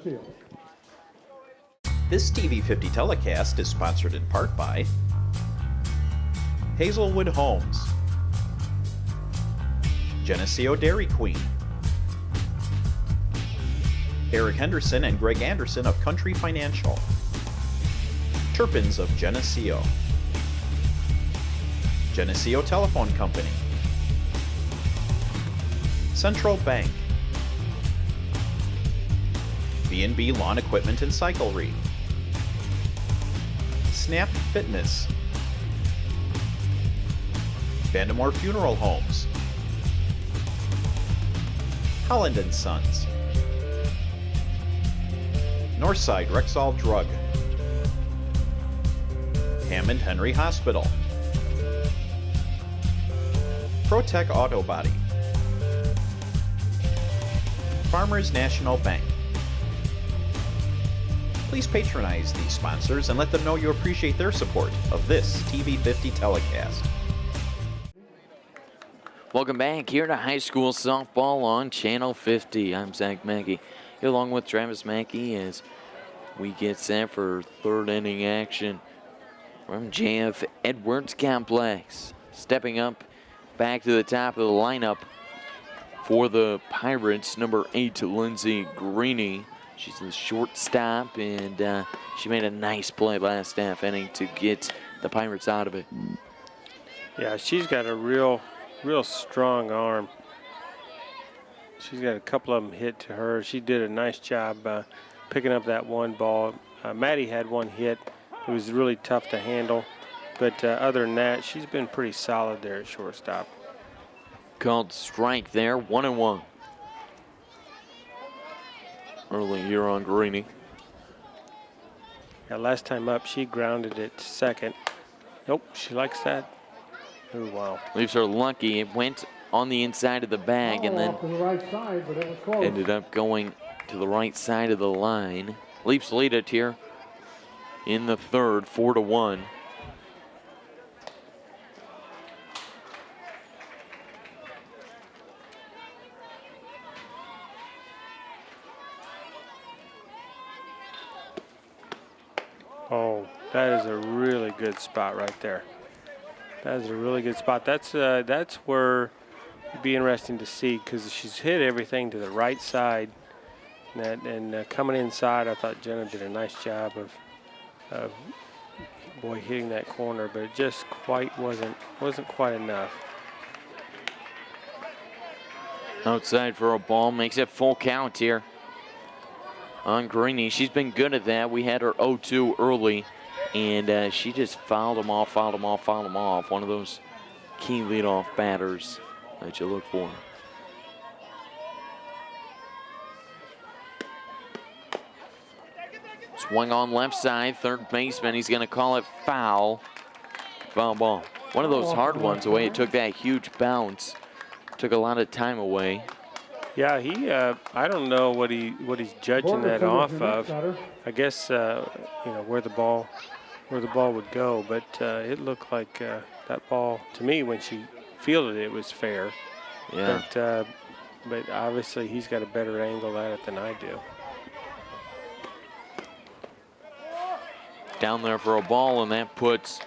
This TV 50 telecast is sponsored in part by Hazelwood Homes, Geneseo Dairy Queen, Eric Henderson and Greg Anderson of Country Financial, Turpins of Geneseo, Geneseo Telephone Company, Central Bank, B&B Lawn Equipment and Cyclery, Snap Fitness, Vandemore Funeral Homes, Holland & Sons, Northside Rexall Drug, Hammond Henry Hospital, ProTech Auto Body, Farmers National Bank. Please patronize these sponsors and let them know you appreciate their support of this TV50 telecast. Welcome back here to high school softball on Channel 50. I'm Zach Mackey, here along with Travis Mackey as we get set for third inning action from JF Edwards Complex. Stepping up back to the top of the lineup for the Pirates, number 8, Lindsay Greeny. She's the shortstop, and she made a nice play last half inning to get the Pirates out of it. Yeah, she's got a real strong arm. She's got a couple of them hit to her. She did a nice job picking up that one ball. Maddie had one hit. It was really tough to handle. But other than that, she's been pretty solid there at shortstop. Called strike there, 1-1. Early here on Greeny. Yeah, last time up, she grounded it to second. Nope, she likes that. Oh, wow. Leaves her lucky. It went on the inside of the bag and then To the right side, but it was close. ended up going to the right side of the line. Leafs lead it here in the third, 4-1. Oh, that is a really good spot right there. That is a really good spot. That's where it'd be interesting to see, because she's hit everything to the right side. And coming inside, I thought Jenna did a nice job of hitting that corner, but it just wasn't quite enough. Outside for a ball, makes it full count here on Greeny. She's been good at that. We had her 0-2 early, and she just fouled them off. One of those key leadoff batters that you look for. Swung on left side, third baseman. He's going to call it foul. Foul ball. One of those hard ones, the way it took that huge bounce. Took a lot of time away. Yeah, he. I don't know what he's judging that off of. I guess where the ball would go, but it looked like that ball to me when she fielded it was fair. Yeah. But obviously he's got a better angle at it than I do. Down there for a ball, and that puts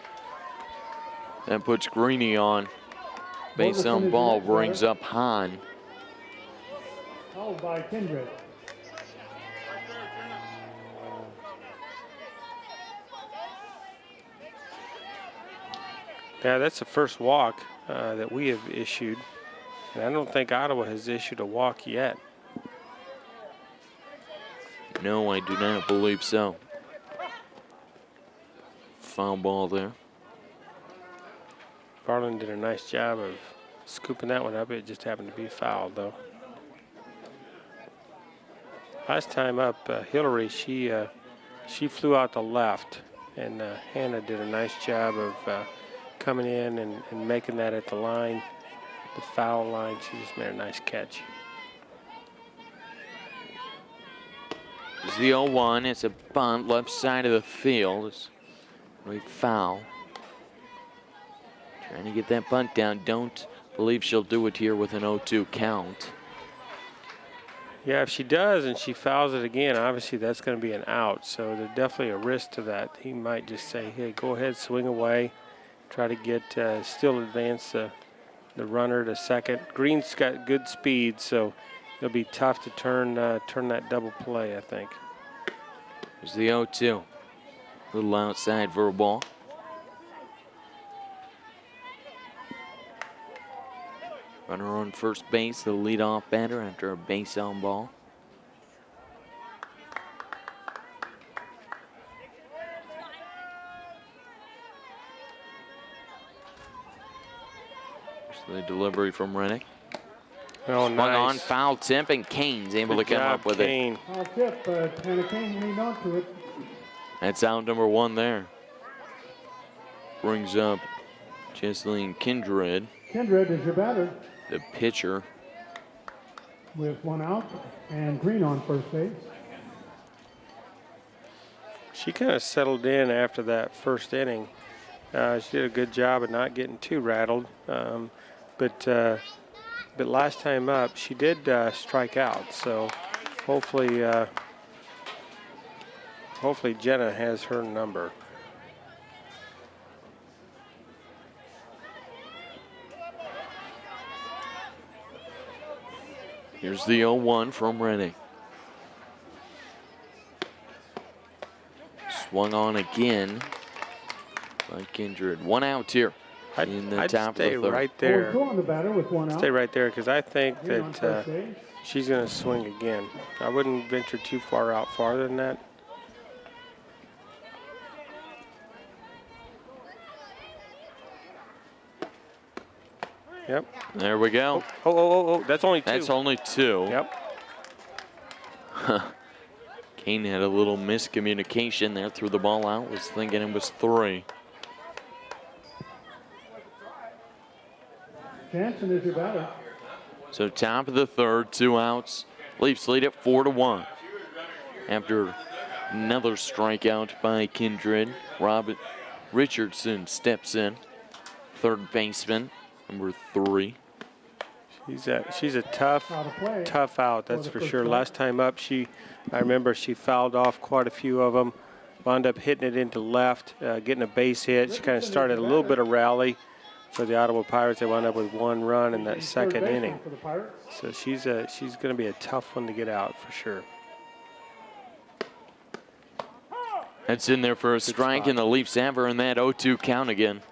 Greeny on. Base on ball brings up Hahn. Fouled by Kindred. Yeah, that's the first walk that we have issued. And I don't think Ottawa has issued a walk yet. No, I do not believe so. Foul ball there. Barlin did a nice job of scooping that one up. It just happened to be fouled, though. Last time up, Hillary, she flew out the left, and Hannah did a nice job of coming in and making that at the line, the foul line. She just made a nice catch. It's the 0-1. It's a bunt left side of the field. It's really foul. Trying to get that bunt down. Don't believe she'll do it here with an 0-2 count. Yeah, if she does and she fouls it again, obviously that's going to be an out. So there's definitely a risk to that. He might just say, hey, go ahead, swing away. Try to get, still advance the runner to second. Green's got good speed, so it'll be tough to turn that double play, I think. There's the 0-2. A little outside for a ball. Runner on first base, the leadoff batter after a base on ball. Here's the delivery from Rennick. Oh, Swung nice. on, foul tip, and Kane's able Good to come job, up with Kane. it. Foul tip, and Kane leaned onto it. That's out number 1 there. Brings up Jesseline Kindred, Kindred is your batter the pitcher. with 1 out, and Green on first base. She kind of settled in after that first inning. She did a good job of not getting too rattled. But last time up, she did strike out. So hopefully Jenna has her number. Here's the 0-1 from Rennick. Swung on again by Kindred. 1 out here in the I'd top stay of the 3rd. right there. 0-2 on the batter with 1 out. Stay right there because I think Green on that first base. she's going to swing again. I wouldn't venture too far out farther than that. Yep. There we go. Oh, that's only 2. That's only 2. Yep. Kane had a little miscommunication there, threw the ball out, was thinking it was 3. Jansen is your batter. So top of the 3rd, 2 outs. Leafs lead it 4-1. After another strikeout by Kindred, Robert Richardson steps in. 3rd baseman, number 3. She's a tough out, that's for sure. Last time up, I remember she fouled off quite a few of them. Wound up hitting it into left, getting a base hit. She kind of started a little bit of rally for the Ottawa Pirates. They wound up with 1 run in that 2nd inning. So she's going to be a tough one to get out for sure. That's in there for a strike, and the Leafs have her in that 0-2 count again.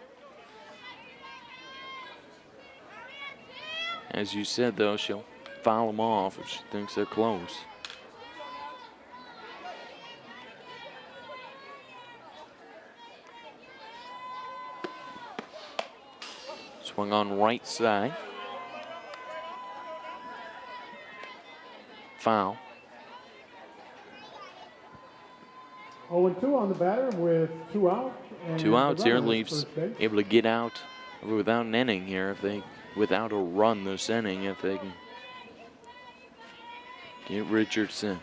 As you said, though, she'll foul them off if she thinks they're close. Swung on right side. Foul. 0-2 on the batter with 2 out. And 2 outs here. runner at Leafs first base. able to get out without an inning here if they, without a run this inning, if they can get Richardson.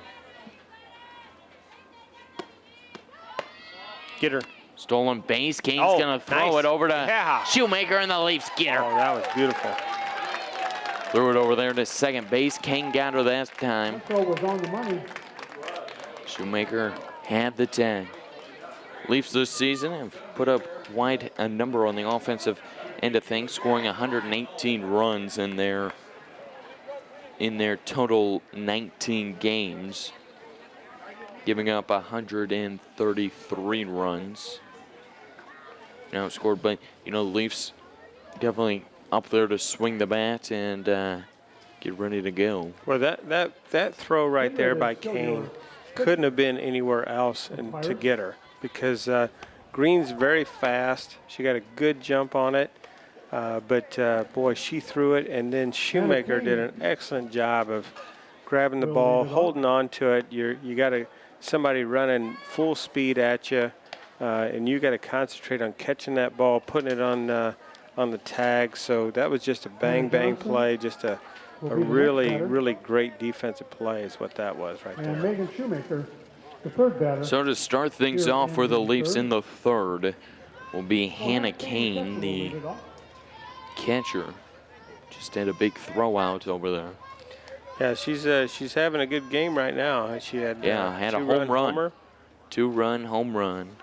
Get her. Stolen base. Kane's gonna throw it over to Shoemaker, and the Leafs get her. Oh, that was beautiful. Threw it over there to second base. Kane got her that time. That throw was on the money. Shoemaker had the tag. Leafs this season have put up quite a number on the offensive end of things, scoring 118 runs in their total 19 games, giving up 133 runs. Now scored by, you know, the Leafs definitely up there to swing the bat and get ready to go. Well, that throw right there by Kane couldn't have been anywhere else and to get her, because Green's very fast. She got a good jump on it, but boy, she threw it, and then Shoemaker did an excellent job of grabbing the ball, holding on to it. You got somebody running full speed at you, and you got to concentrate on catching that ball, putting it on the tag. So that was just a bang play, just a really great defensive play is what that was right there. And Megan Shoemaker, the 3rd batter. So to start things off for the Leafs in the 3rd will be Hannah Kane, the catcher. Just had a big throw out over there. Yeah, she's having a good game right now. She had had a home run, homer. 2-run home run.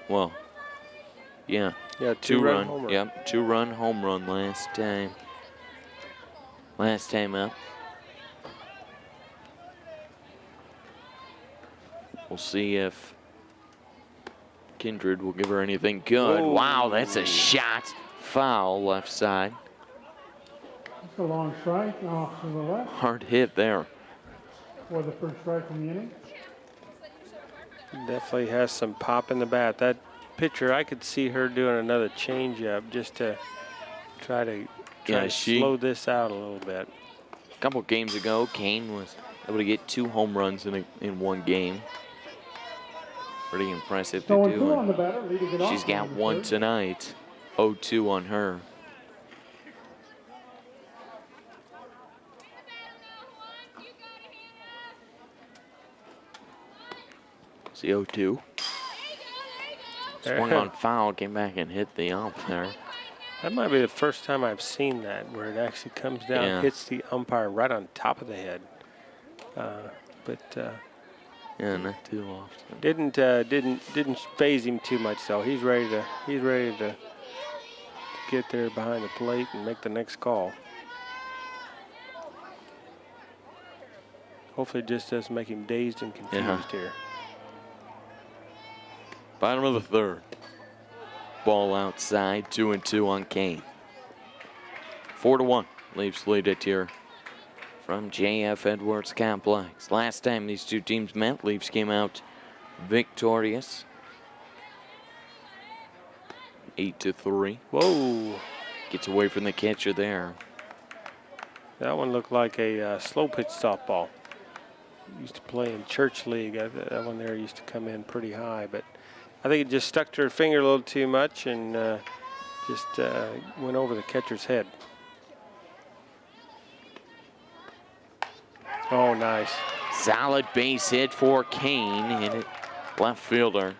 Well, yeah, 2-run homer. Yep, 2-run home run last time. Last time up. We'll see if Kindred will give her anything good. Whoa. Wow, that's a shot. Foul left side. It's a long strike off to the left Hard hit there. for the first strike in the inning. Definitely has some pop in the bat. That pitcher, I could see her doing another changeup just to try to slow this out a little bit. A couple games ago, Kane was able to get 2 home runs in one game. Pretty impressive to do. On the batter, leading it off She's got 1 third. tonight. 0-2 on her. See 0-2. Swung on foul, came back and hit the ump there. That might be the first time I've seen that, where it actually comes down, hits the umpire right on top of the head. Yeah, not too often. Didn't phase him too much though. He's ready to get there behind the plate and make the next call. Hopefully, it just doesn't make him dazed and confused here. Bottom of the third. Ball outside, 2-2 on Kane. 4-1. Leafs lead it here from JF Edwards Complex. Last time these two teams met, Leafs came out victorious. 8-3. Whoa. Gets away from the catcher there. That one looked like a slow pitch softball. Used to play in church league. That one there used to come in pretty high, but I think it just stuck to her finger a little too much and just went over the catcher's head. Oh, nice. Solid base hit for Kane. Hit it left fielder.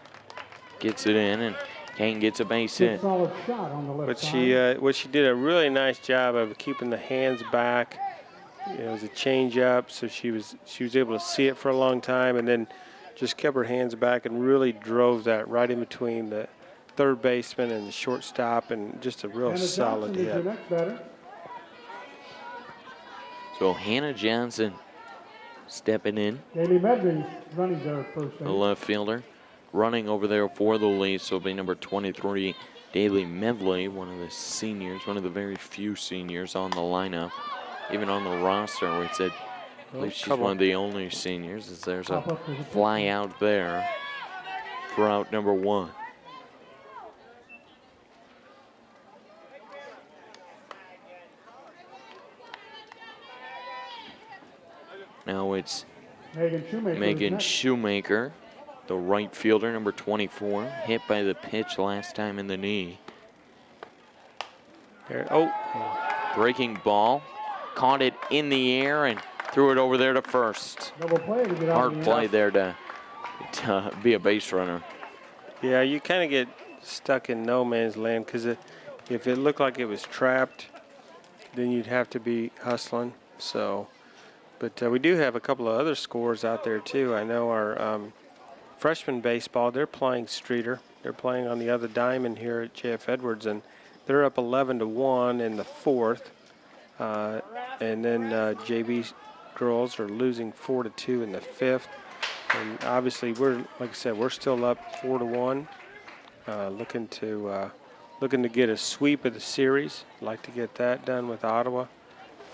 Gets it in, and Kane gets a base hit. Solid shot on the left But side. she did a really nice job of keeping the hands back. It was a change-up, so she was able to see it for a long time, and then just kept her hands back and really drove that right in between the third baseman and the shortstop, and just a real solid Johnson is hit. your next batter. So Hannah Johnson stepping in, Daly Medley's running there first the base. left fielder. Running over there for the Leafs will be number 23, Daly Medley, one of the seniors, one of the very few seniors on the lineup. Even on the roster, we said, I believe she's one of the only seniors, as there's a fly out there for out number 1. Now it's Megan Shoemaker, the right fielder, number 24, hit by the pitch last time in the knee. There, Breaking ball, caught it in the air and threw it over there to first. Double play to get out Hard of the play off. there to be a base runner. Yeah, you kind of get stuck in no man's land, because if it looked like it was trapped, then you'd have to be hustling. So, but we do have a couple of other scores out there too. I know our freshman baseball, they're playing Streeter. They're playing on the other diamond here at JF Edwards, and they're up 11-1 in the 4th. And then JV girls are losing 4-2 in the 5th. And obviously, like I said, we're still up 4-1. Looking to get a sweep of the series. Like to get that done with Ottawa,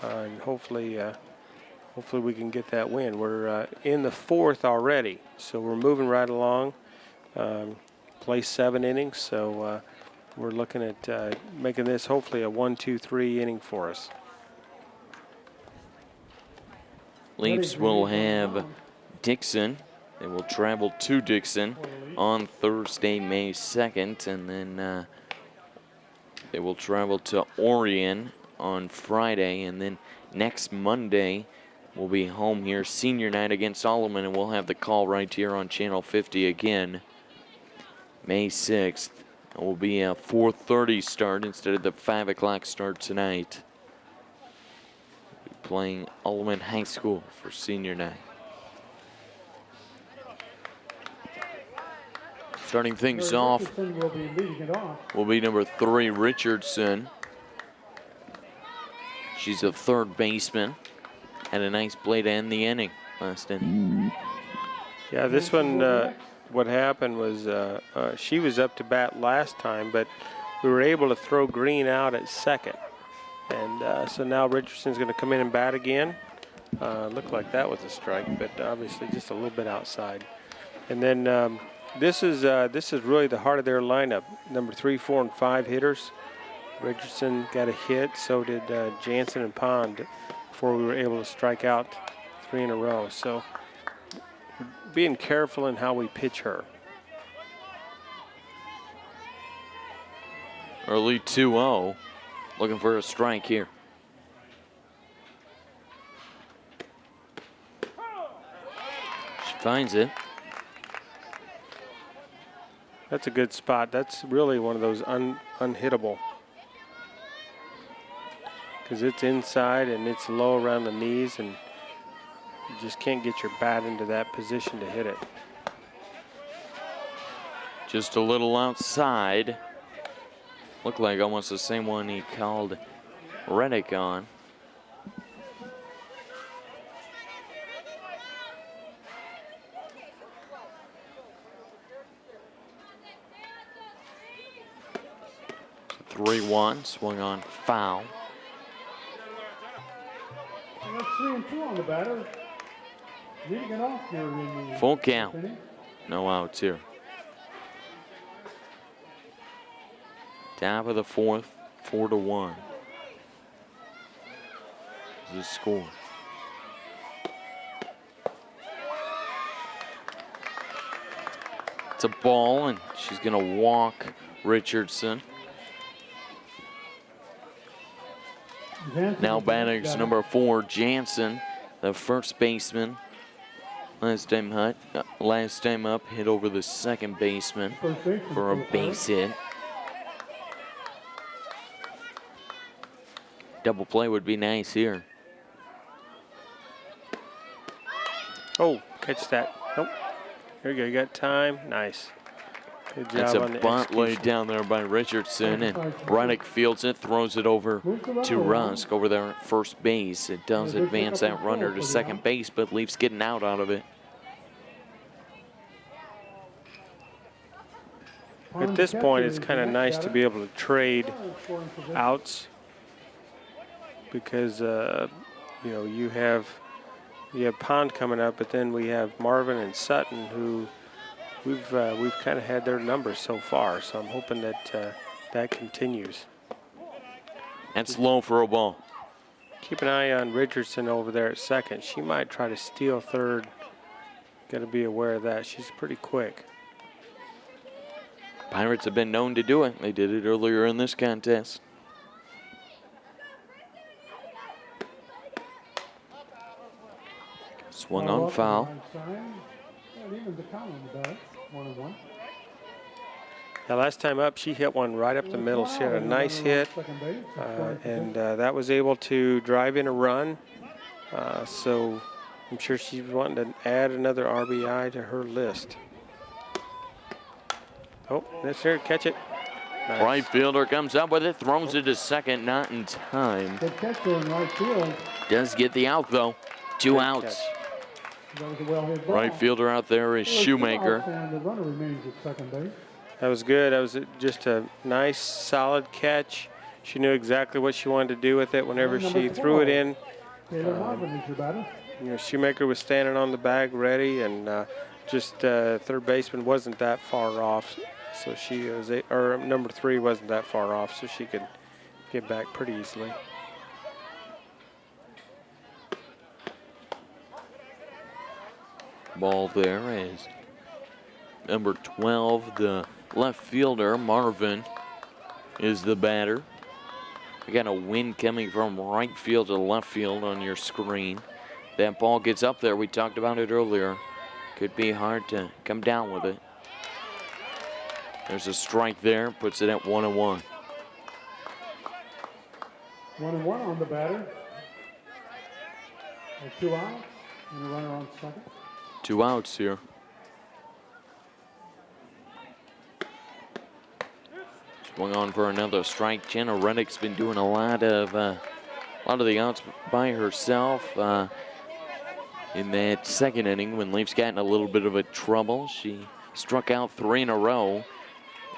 and hopefully we can get that win. We're in the 4th already, so we're moving right along. Play 7 innings, so we're looking at making this hopefully a 1-2-3 inning for us. Leafs will have Dixon. They will travel to Dixon on Thursday, May 2nd, and then they will travel to Orion on Friday, and then next Monday we'll be home here, senior night against Solomon, and we'll have the call right here on Channel 50 again, May 6th. It will be a 4:30 start instead of the 5 o'clock start tonight. We'll be playing Solomon High School for senior night. Starting things off will be number 3, Richardson. She's a third baseman. Had a nice play to end the inning last inning. Yeah, this one, what happened was she was up to bat last time, but we were able to throw Green out at second. And so now Richardson's going to come in and bat again. Looked like that was a strike, but obviously just a little bit outside. And then this is really the heart of their lineup. Number 3, 4, and 5 hitters. Richardson got a hit, so did Jansen and Pond before we were able to strike out 3 in a row. So being careful in how we pitch her. Early 2-0. Looking for a strike here. She finds it. That's a good spot. That's really one of those unhittable. Because it's inside and it's low around the knees, and you just can't get your bat into that position to hit it. Just a little outside. Looked like almost the same one he called Reddick on. So 3-1, swung on foul. And that's 3 and 2 on the batter. Leading it off here in the Full count. inning. No outs here. Top of the 4th, 4-1. Is the score. It's a ball, and she's going to walk Richardson. Jansen Now is batting batter. number 4, Jansen, the first baseman. Last time up, hit over the second baseman First baseman for a so far. base hit. Double play would be nice here. Oh, catch that. Nope. Here you go. You got time. Nice. Good job That's a on the bunt laid execution. down there by Richardson, and Reddick fields it, throws it over to Rusk over there at first base. It does advance that runner to second base, but Leafs getting out of it. At this point, it's kind of nice to be able to trade outs because you know, you have Pond coming up, but then we have Marvin and Sutton, who we've kind of had their numbers so far. So I'm hoping that that continues. That's low for a ball. Keep an eye on Richardson over there at second. She might try to steal third. Got to be aware of that. She's pretty quick. Pirates have been known to do it. They did it earlier in this contest. Swung on foul. Now, last time up, she hit one right up the middle. She had a nice hit, and that was able to drive in a run. So I'm sure she's wanting to add another RBI to her list. Oh, that's there, catch it. Nice. Right fielder comes up with it, throws it to second, not in time. Good catch there in right field. Does get the out though. 2 Good outs. catch. That was a well-hit ball. Right fielder out there is Well, 2 Shoemaker. outs, and the runner remains at second base. That was good. That was just a nice, solid catch. She knew exactly what she wanted to do with it whenever Number she threw 4. it in. Taylor Marvin is your batter. You know, Shoemaker was standing on the bag ready, and third baseman wasn't that far off, so she was, or number 3 wasn't that far off, so she could get back pretty easily. Ball there is number 12, the left fielder, Marvin, is the batter. We got a wind coming from right field to left field on your screen. That ball gets up there. We talked about it earlier. Could be hard to come down with it. There's a strike there, puts it at 1-1. 1-1 on the batter. 2 outs and a runner on second. 2 outs here. Swung on for another strike. Jenna Reddick's been doing a lot of the outs by herself. In that second inning, when Leafs got in a little bit of a trouble, she struck out 3 in a row.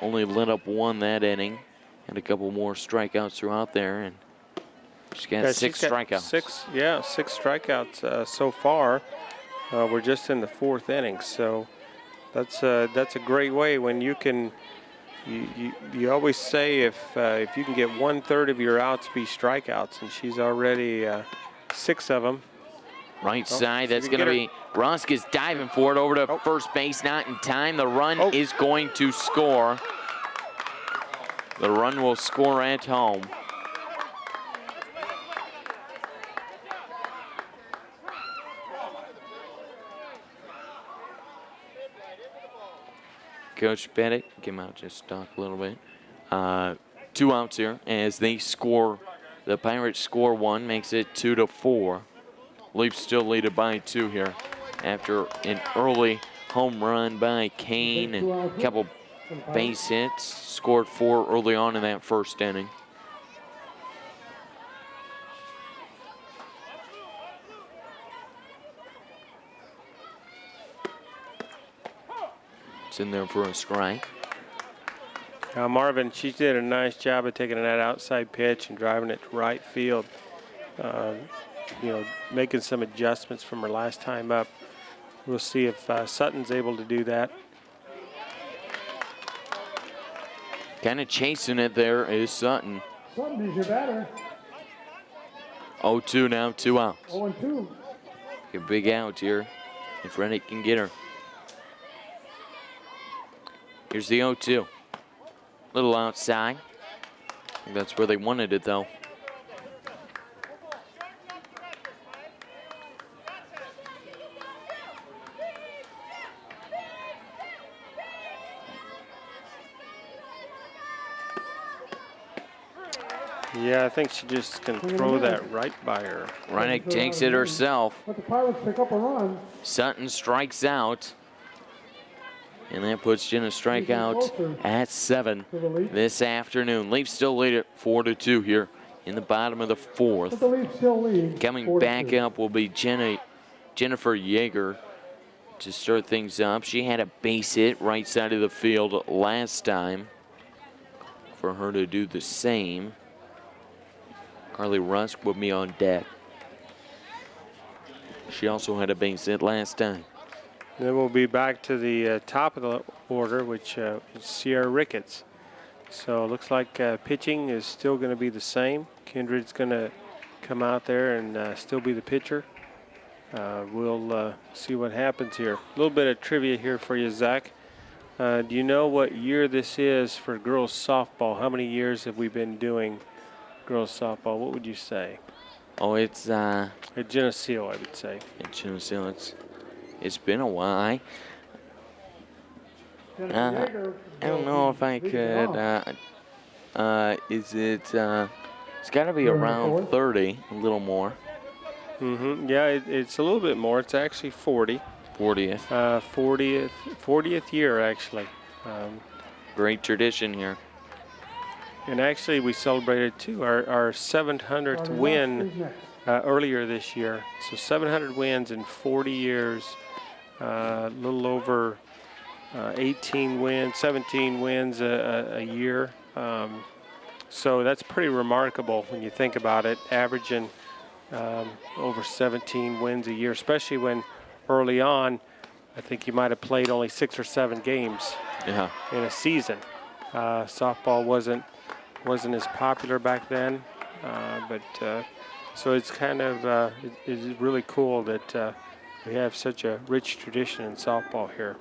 Only let up 1 that inning. Had a couple more strikeouts throughout there, and She's got Yeah, six she's got strikeouts. Six strikeouts so far. We're just in the 4th inning, so that's a great way when you can. You always say if you can get 1/3 of your outs be strikeouts, and she's already 6 of them. Right side, that's going to be Rusk is diving for it over to first base, not in time. The run is going to score. The run will score at home. Coach Pettit, give him out, just talk a little bit. 2 outs here as they score. The Pirates score 1, makes it 2-4. Leafs still lead by 2 here after an early home run by Kane and a couple base hits. Scored 4 early on in that 1st inning. It's in there for a strike. Marvin, she did a nice job of taking that outside pitch and driving it to right field. Making some adjustments from her last time up. We'll see if Sutton's able to do that. Kind of chasing it there is Sutton. Sutton is your batter. 0-2 now, 2 outs. 0-2. A big out here if Reddick can get her. Here's the 0-2. Little outside. I think that's where they wanted it though. Yeah, I think she just can throw that right by her. Reddick takes it herself. Let the Pirates pick up a run. Sutton strikes out. And that puts Jen a strikeout at 7 this afternoon. Leafs still lead it 4-2 here in the bottom of the 4th. But the Leafs still lead. Coming back up will be Jennifer Yeager to start things up. She had a base hit right side of the field last time. For her to do the same, Carly Rusk will be on deck. She also had a base hit last time. Then we'll be back to the top of the order, which is Sierra Ricketts. So it looks like pitching is still going to be the same. Kindred's going to come out there and still be the pitcher. We'll see what happens here. A little bit of trivia here for you, Zach. Do you know what year this is for girls softball? How many years have we been doing girls softball? What would you say? Oh, it's At Geneseo, I would say. at Geneseo. It's been a while. I don't know if I could. Is it? It's got to be around 30, a little more. Yeah, it's a little bit more. It's actually 40. 40th. 40th year, actually. Great tradition here. And actually, we celebrated, too, our 700th win earlier this year. So 700 wins in 40 years. A little over 17 wins a year. So that's pretty remarkable when you think about it, averaging over 17 wins a year, especially when early on, I think you might have played only 6 or 7 games in a season. Softball wasn't as popular back then, so it's kind of it's really cool that we have such a rich tradition in softball here.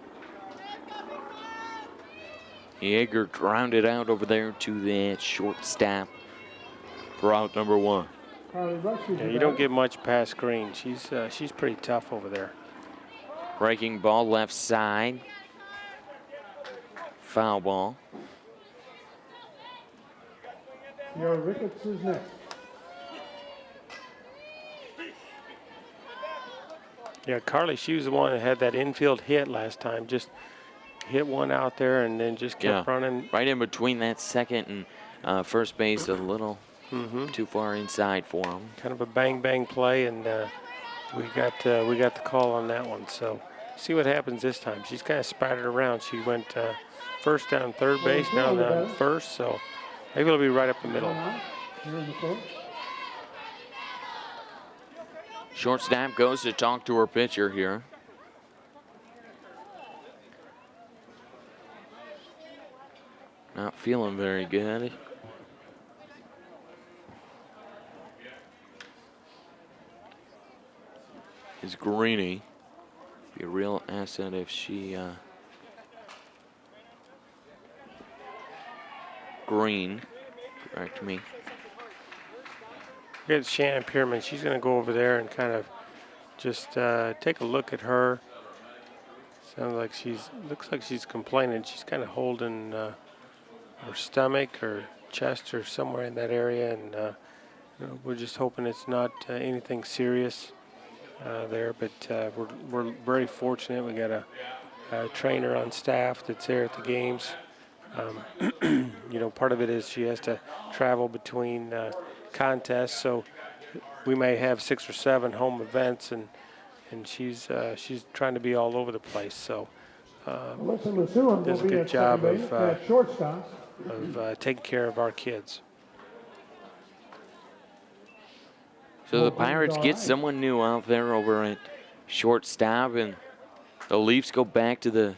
Yeager grounded out over there to the shortstop for out number 1. Yeah, you don't get much past Green. She's pretty tough over there. Breaking ball left side. Foul ball. Sierra Ricketts is next. Yeah, Carly, she was the one that had that infield hit last time. Just hit one out there and then just kept running. Right in between that second and first base, a little too far inside for him. Kind of a bang play, and we got the call on that one. So see what happens this time. She's kind of spattered around. She went first down third base, now down first. So maybe it'll be right up the middle. Shortstop goes to talk to her pitcher here. Not feeling very good. Is Greeny. Be a real asset if she Green, correct me. Here's Shannon Pierman. She's going to go over there and kind of just take a look at her. Sounds like looks like she's complaining. She's kind of holding her stomach or chest or somewhere in that area, and you know, we're just hoping it's not anything serious there. But we're very fortunate. We got a trainer on staff that's there at the games. You know, part of it is she has to travel between contests, so we may have 6 or 7 home events, and she's trying to be all over the place. So does a good job of taking care of our kids. So the Pirates get someone new out there over at shortstop, and the Leafs go back to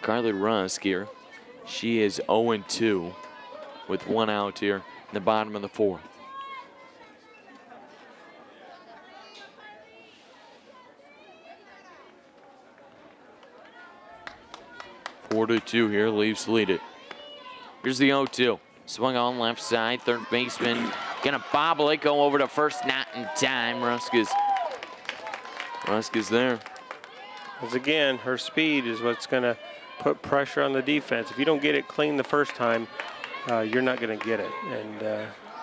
Carly Rusk here. She is 0-2 with 1 out here in the bottom of the 4th. Four to 2 here, Leafs lead it. Here's the 0-2. Swung on left side, third baseman gonna bobble it, go over to first, not in time. Rusk is there. As again, her speed is what's gonna put pressure on the defense. If you don't get it clean the first time, you're not gonna get it. And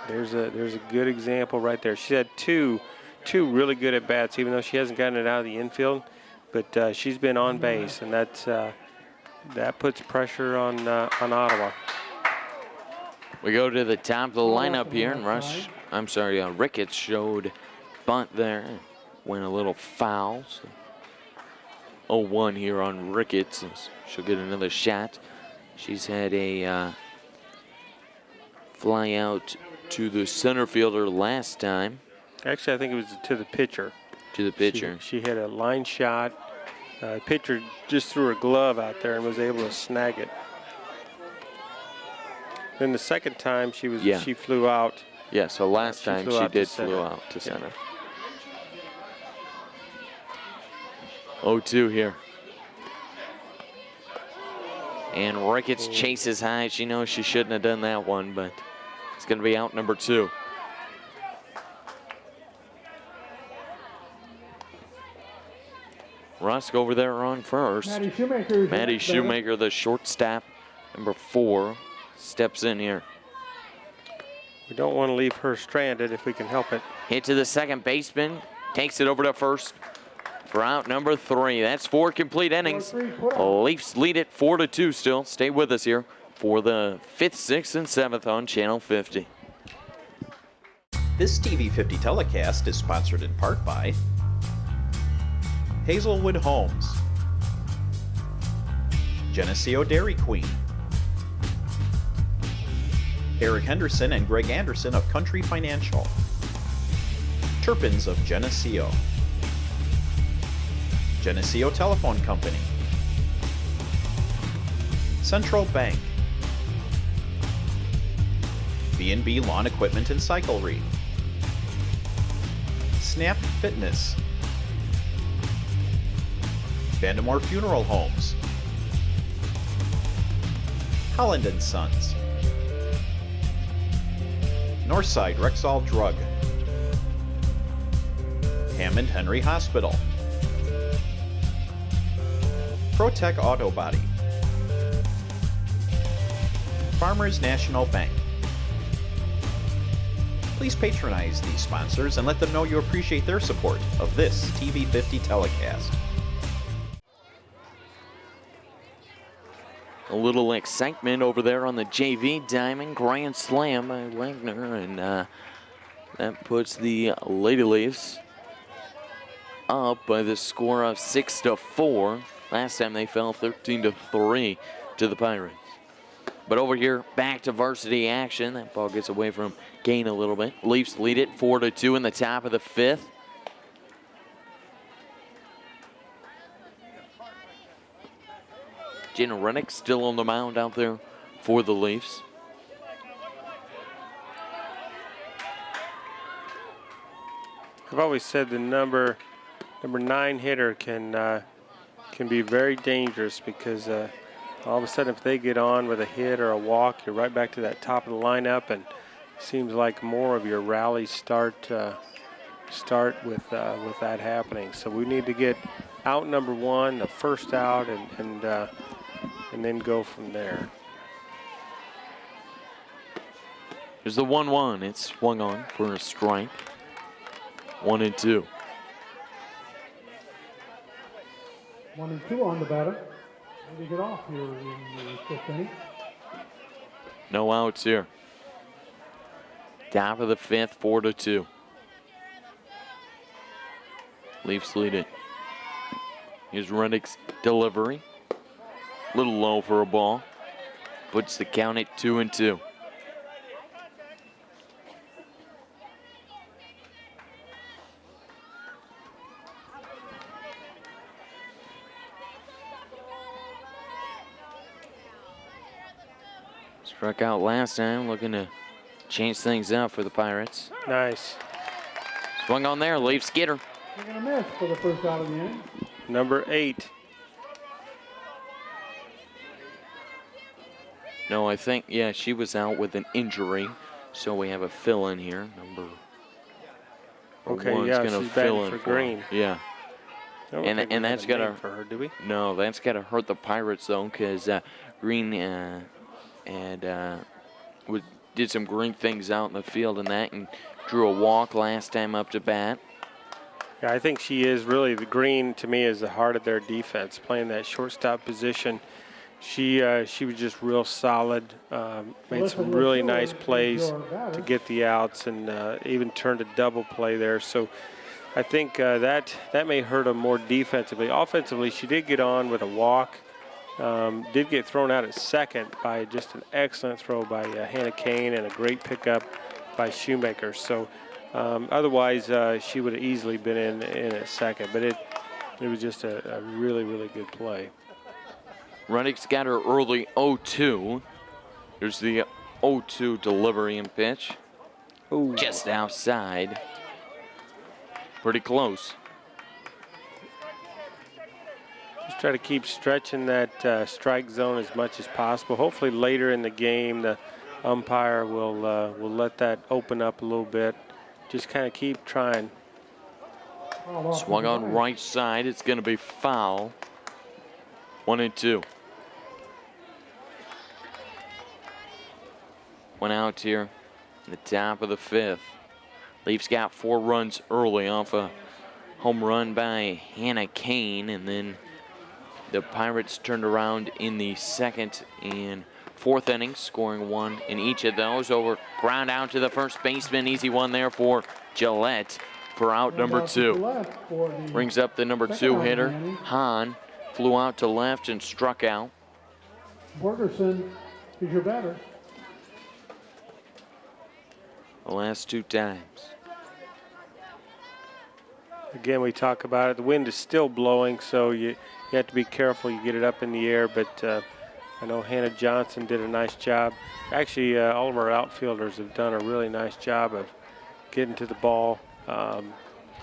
there's a good example right there. She had two really good at bats, even though she hasn't gotten it out of the infield. But she's been on base, and that puts pressure on Ottawa. We go to the top of the lineup here, and Ricketts showed bunt there. Went a little foul. So 0-1 here on Ricketts. She'll get another shot. She's had a fly out to the center fielder last time. Actually, I think it was to the pitcher. To the pitcher. She had a line shot. Pitcher just threw her glove out there and was able to snag it. Then the second time she flew out. Yeah, so last time she did flew out to center. 0-2 here. And Ricketts chases high. She knows she shouldn't have done that one, but it's going to be out number 2. Rusk over there on first. Maddie Shoemaker, the shortstop, number 4, steps in here. We don't want to leave her stranded if we can help it. Hit to the second baseman, takes it over to first for out number 3. That's 4 complete innings. Leafs lead it 4-2 still. Stay with us here for the 5th, 6th, and 7th on Channel 50. This TV 50 telecast is sponsored in part by Hazelwood Homes, Geneseo Dairy Queen, Eric Henderson and Greg Anderson of Country Financial, Turpins of Geneseo, Geneseo Telephone Company, Central Bank, B&B Lawn Equipment and Cyclery, Snap Fitness, Vandemore Funeral Homes, Holland & Sons, Northside Rexall Drug, Hammond Henry Hospital, Protec Auto Body, Farmers National Bank. Please patronize these sponsors and let them know you appreciate their support of this TV 50 telecast. A little excitement over there on the JV diamond. Grand slam by Wagner, and that puts the Lady Leafs up by the score of 6-4. Last time they fell 13-3 to the Pirates. But over here, back to varsity action. That ball gets away from Gain a little bit. Leafs lead it 4-2 in the top of the 5th. Jenna Rennick still on the mound out there for the Leafs. I've always said the number 9 hitter can be very dangerous because all of a sudden if they get on with a hit or a walk, you're right back to that top of the lineup, and it seems like more of your rallies start with that happening. So we need to get out number 1, the first out, and then go from there. There's the 1-1. It's swung on for a strike. 1-2. 1-2 on the batter. Ready to get off here in the 5th inning. No outs here. Top of the 5th, 4-2. Leafs lead it. Here's Rennick's delivery. A little low for a ball. Puts the count at 2-2. Struck out last time, looking to change things up for the Pirates. Nice. Swung on there, Leafs get her. They're going to miss for the first out of the inning. Number 8. No, I think, yeah, she was out with an injury, so we have a fill-in here. Number Okay, one's yeah, gonna she's fill batting in for Green. her. Yeah. I don't And think we that's had a name gotta- for her, do we? No, that's got to hurt the Pirates, though, because Green did some great things out in the field and drew a walk last time up to bat. Yeah, I think she is really, the Green to me is the heart of their defense, playing that shortstop position. She was just real solid, made some really nice plays to get the outs, and even turned a double play there. So I think that may hurt them more defensively. Offensively, she did get on with a walk. Did get thrown out at second by just an excellent throw by Hannah Kane and a great pickup by Shoemaker. So otherwise, she would have easily been in at second. But it was just a really, really good play. Rennick's got her early 0-2. Here's the 0-2 delivery and pitch. Ooh. Just outside. Pretty close. Just try to keep stretching that strike zone as much as possible. Hopefully later in the game, the umpire will let that open up a little bit. Just kind of keep trying. Swung on right side. It's going to be foul. 1-2. One out here in the top of the 5th. Leafs got 4 runs early off a home run by Hannah Kane, and then the Pirates turned around in the 2nd and 4th innings, scoring 1 in each of those. Over ground out to the first baseman. Easy one there for Gillette for out number 2. Brings up the number 2 hitter. Hahn flew out to left and struck out. Borgerson is your batter. The last 2 times. Again, we talk about it. The wind is still blowing, so you have to be careful. You get it up in the air, but I know Hannah Johnson did a nice job. Actually, all of our outfielders have done a really nice job of getting to the ball.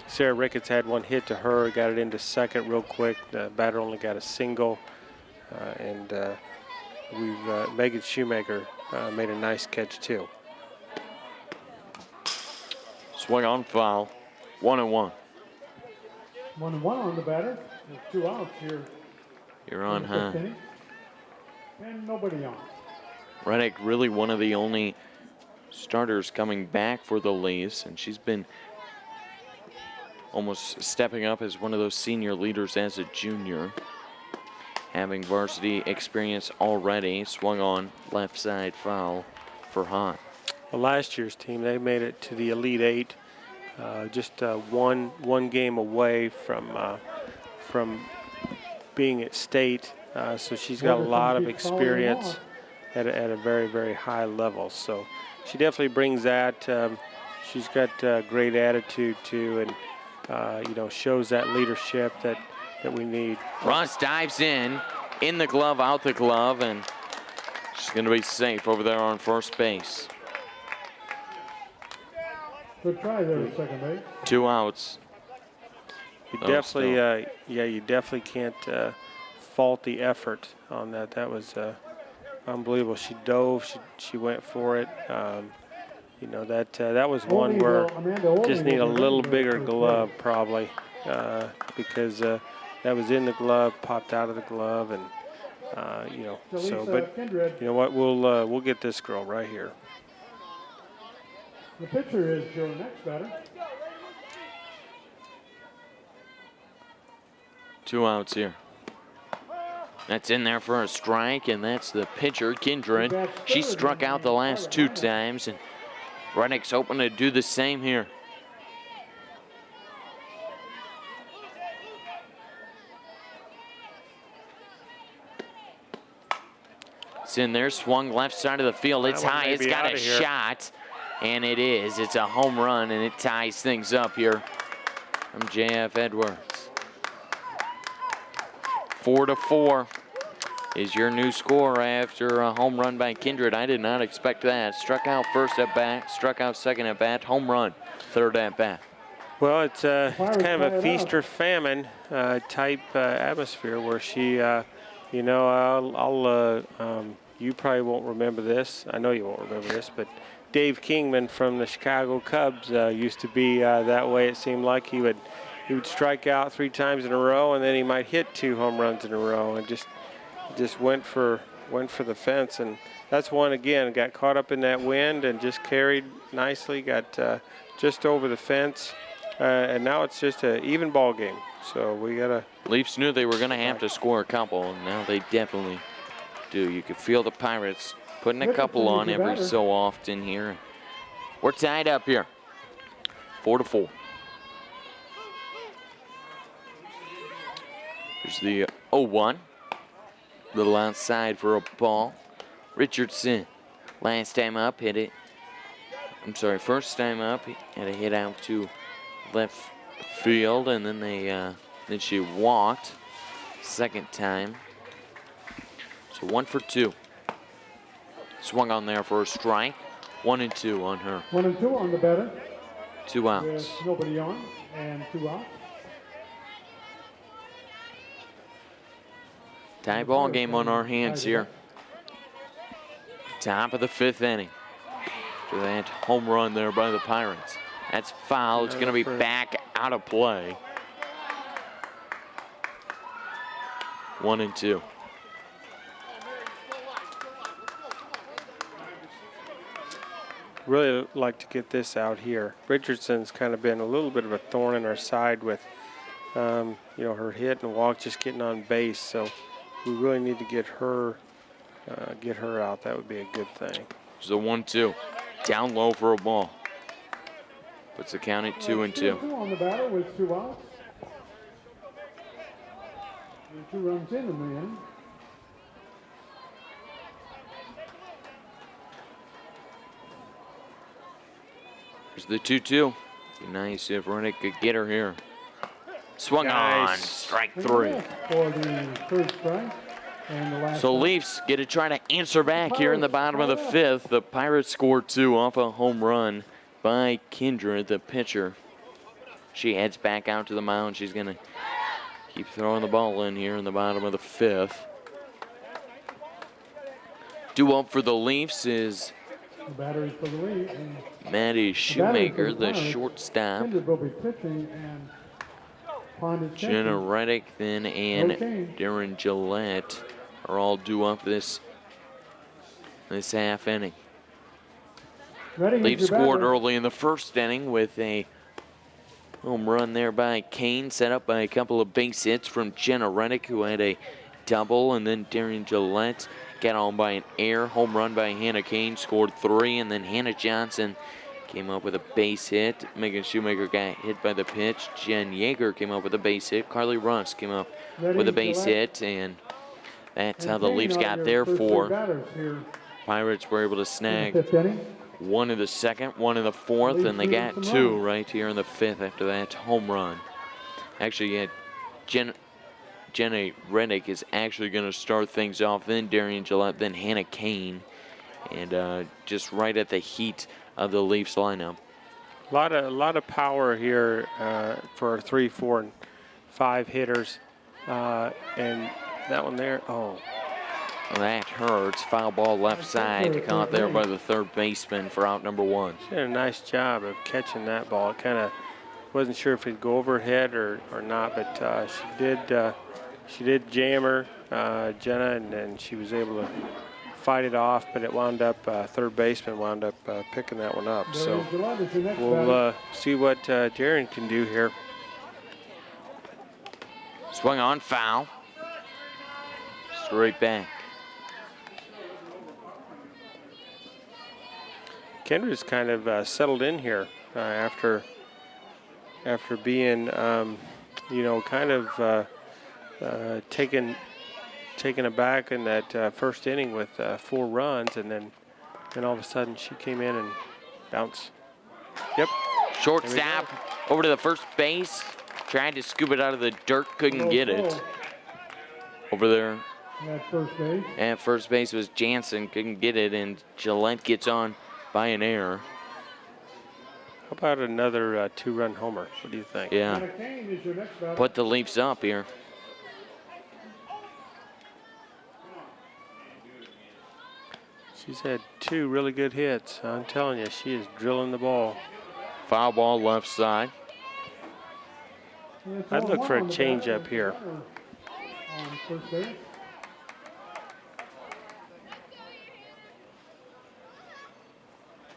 Sarah Ricketts had one hit to her, got it into second real quick. The batter only got a single, and Megan Shoemaker made a nice catch too. Swing on foul. 1-1. 1-1 on the batter. There's 2 outs here. You're on high. And nobody on. Reddick really one of the only starters coming back for the Leafs, and she's been almost stepping up as one of those senior leaders as a junior. Having varsity experience already. Swung on left side foul for Hahn. Well, last year's team, they made it to the Elite 8, just one game away from being at state. So she's got a lot of experience. at a very, very high level. So she definitely brings that. She's got great attitude too, and you know, shows that leadership that we need. Ross dives in the glove, out the glove, and she's going to be safe over there on first base. Good try there at second base. 2 outs. You definitely, you definitely can't fault the effort on that. That was unbelievable. She dove, she went for it. You know, that was one where just need a little bigger glove probably, because that was in the glove, popped out of the glove, and you know. So, but you know what? We'll get this girl right here. The pitcher is your next batter. 2 outs here. That's in there for a strike, and that's the pitcher, Kindred. She struck out the last 2 times, and Reddick's hoping to do the same here. It's in there, swung left side of the field. It's high, it's got a shot, and it is. It's a home run, and it ties things up here from J.F. Edwards. 4-4 is your new score after a home run by Kindred. I did not expect that. Struck out first at bat, struck out second at bat, home run third at bat. Well, it's kind of a feast or famine type atmosphere where she, you know, you probably won't remember this. I know you won't remember this, but Dave Kingman from the Chicago Cubs used to be that way. It seemed like he would strike out 3 times in a row, and then he might hit 2 home runs in a row, and just went for the fence. And that's one again. Got caught up in that wind and just carried nicely. Got just over the fence, and now it's just an even ball game. So we gotta. Leafs knew they were going to have to score a couple, and now they definitely do. You could feel the Pirates putting a couple on every so often here. We're tied up here, 4-4. Here's the 0-1. Little outside for a ball. Richardson, last time up, hit it. I'm sorry, first time up, he had a hit out to left field, and then then she walked. Second time. So 1 for 2. Swung on there for a strike. 1-2 on her. 1-2 on the batter. 2 outs. With nobody on and 2 outs. Tie ball game on our hands here. Top of the 5th inning. For that home run there by the Pirates. That's foul. It's going to be back out of play. 1-2. Really like to get this out here. Richardson's kind of been a little bit of a thorn in our side with, you know, her hit and walk, just getting on base. So we really need to get her out. That would be a good thing. There's a 1-2. Down low for a ball. Puts the count at 2-2. 2 on the batter with 2 outs. And 2 runs in the end. Here's the 2-2. Be nice if Reddick could get her here. Swung on, strike 3. For the 3rd strike. And the last So Leafs get to try to answer back here in the bottom of the 5th. The Pirates scored 2 off a home run by Kindred, the pitcher. She heads back out to the mound. She's going to keep throwing the ball in here in the bottom of the 5th. Due up for the Leafs is the battery for the Leafs. Maddie Shoemaker, the shortstop. Kindred will be pitching, and Pond is Jenna catching. Reddick then and Okay. Darren Gillette are all due up this half inning. Redding is Leafs your scored batter. early in the 1st inning with a home run there by Kane, set up by a couple of base hits from Jenna Reddick, who had a double, and then Darren Gillette got on by an air home run by Hannah Kane, scored 3, and then Hannah Johnson came up with a base hit. Megan Shoemaker got hit by the pitch. Jen Yeager came up with a base hit. Carly Russ came up with a base hit, and That's And how the Kane Leafs are got your their first three 4. batters here Pirates were able to in the snag 5th inning. 1 in the 2nd, 1 in the 4th, Leafs and they needed got some 2 runs. right here in the 5th after that home run. Actually, yeah, Jenna Reddick is actually going to start things off, then Darian Gillette, then Hannah Kane, and just right at the heat of the Leafs lineup. A lot of power here for 3, 4, and 5 hitters, and that one there. Oh, Well, that hurts. Foul ball left side, caught there by the third baseman for out number 1. she did a nice job of catching that ball. It kind of wasn't sure if it'd go over her head or not, but she did jam her, Jenna, and she was able to fight it off, but it wound up, third baseman wound up picking that one up. So we'll see what Darren can do here. Swung on, foul. Straight back. Kendra's kind of settled in here after being, you know, kind of taken aback in that first inning with 4 runs, and then all of a sudden she came in and bounced. Yep. Shortstop over to the first base. Tried to scoop it out of the dirt, couldn't get it. Over there at first base was Jansen, couldn't get it, and Gillette gets on by an error. How about another 2-run homer? What do you think? Yeah. Put the Leafs up here. She's had 2 really good hits. I'm telling you, she is drilling the ball. Foul ball left side. I'd look for a change up here.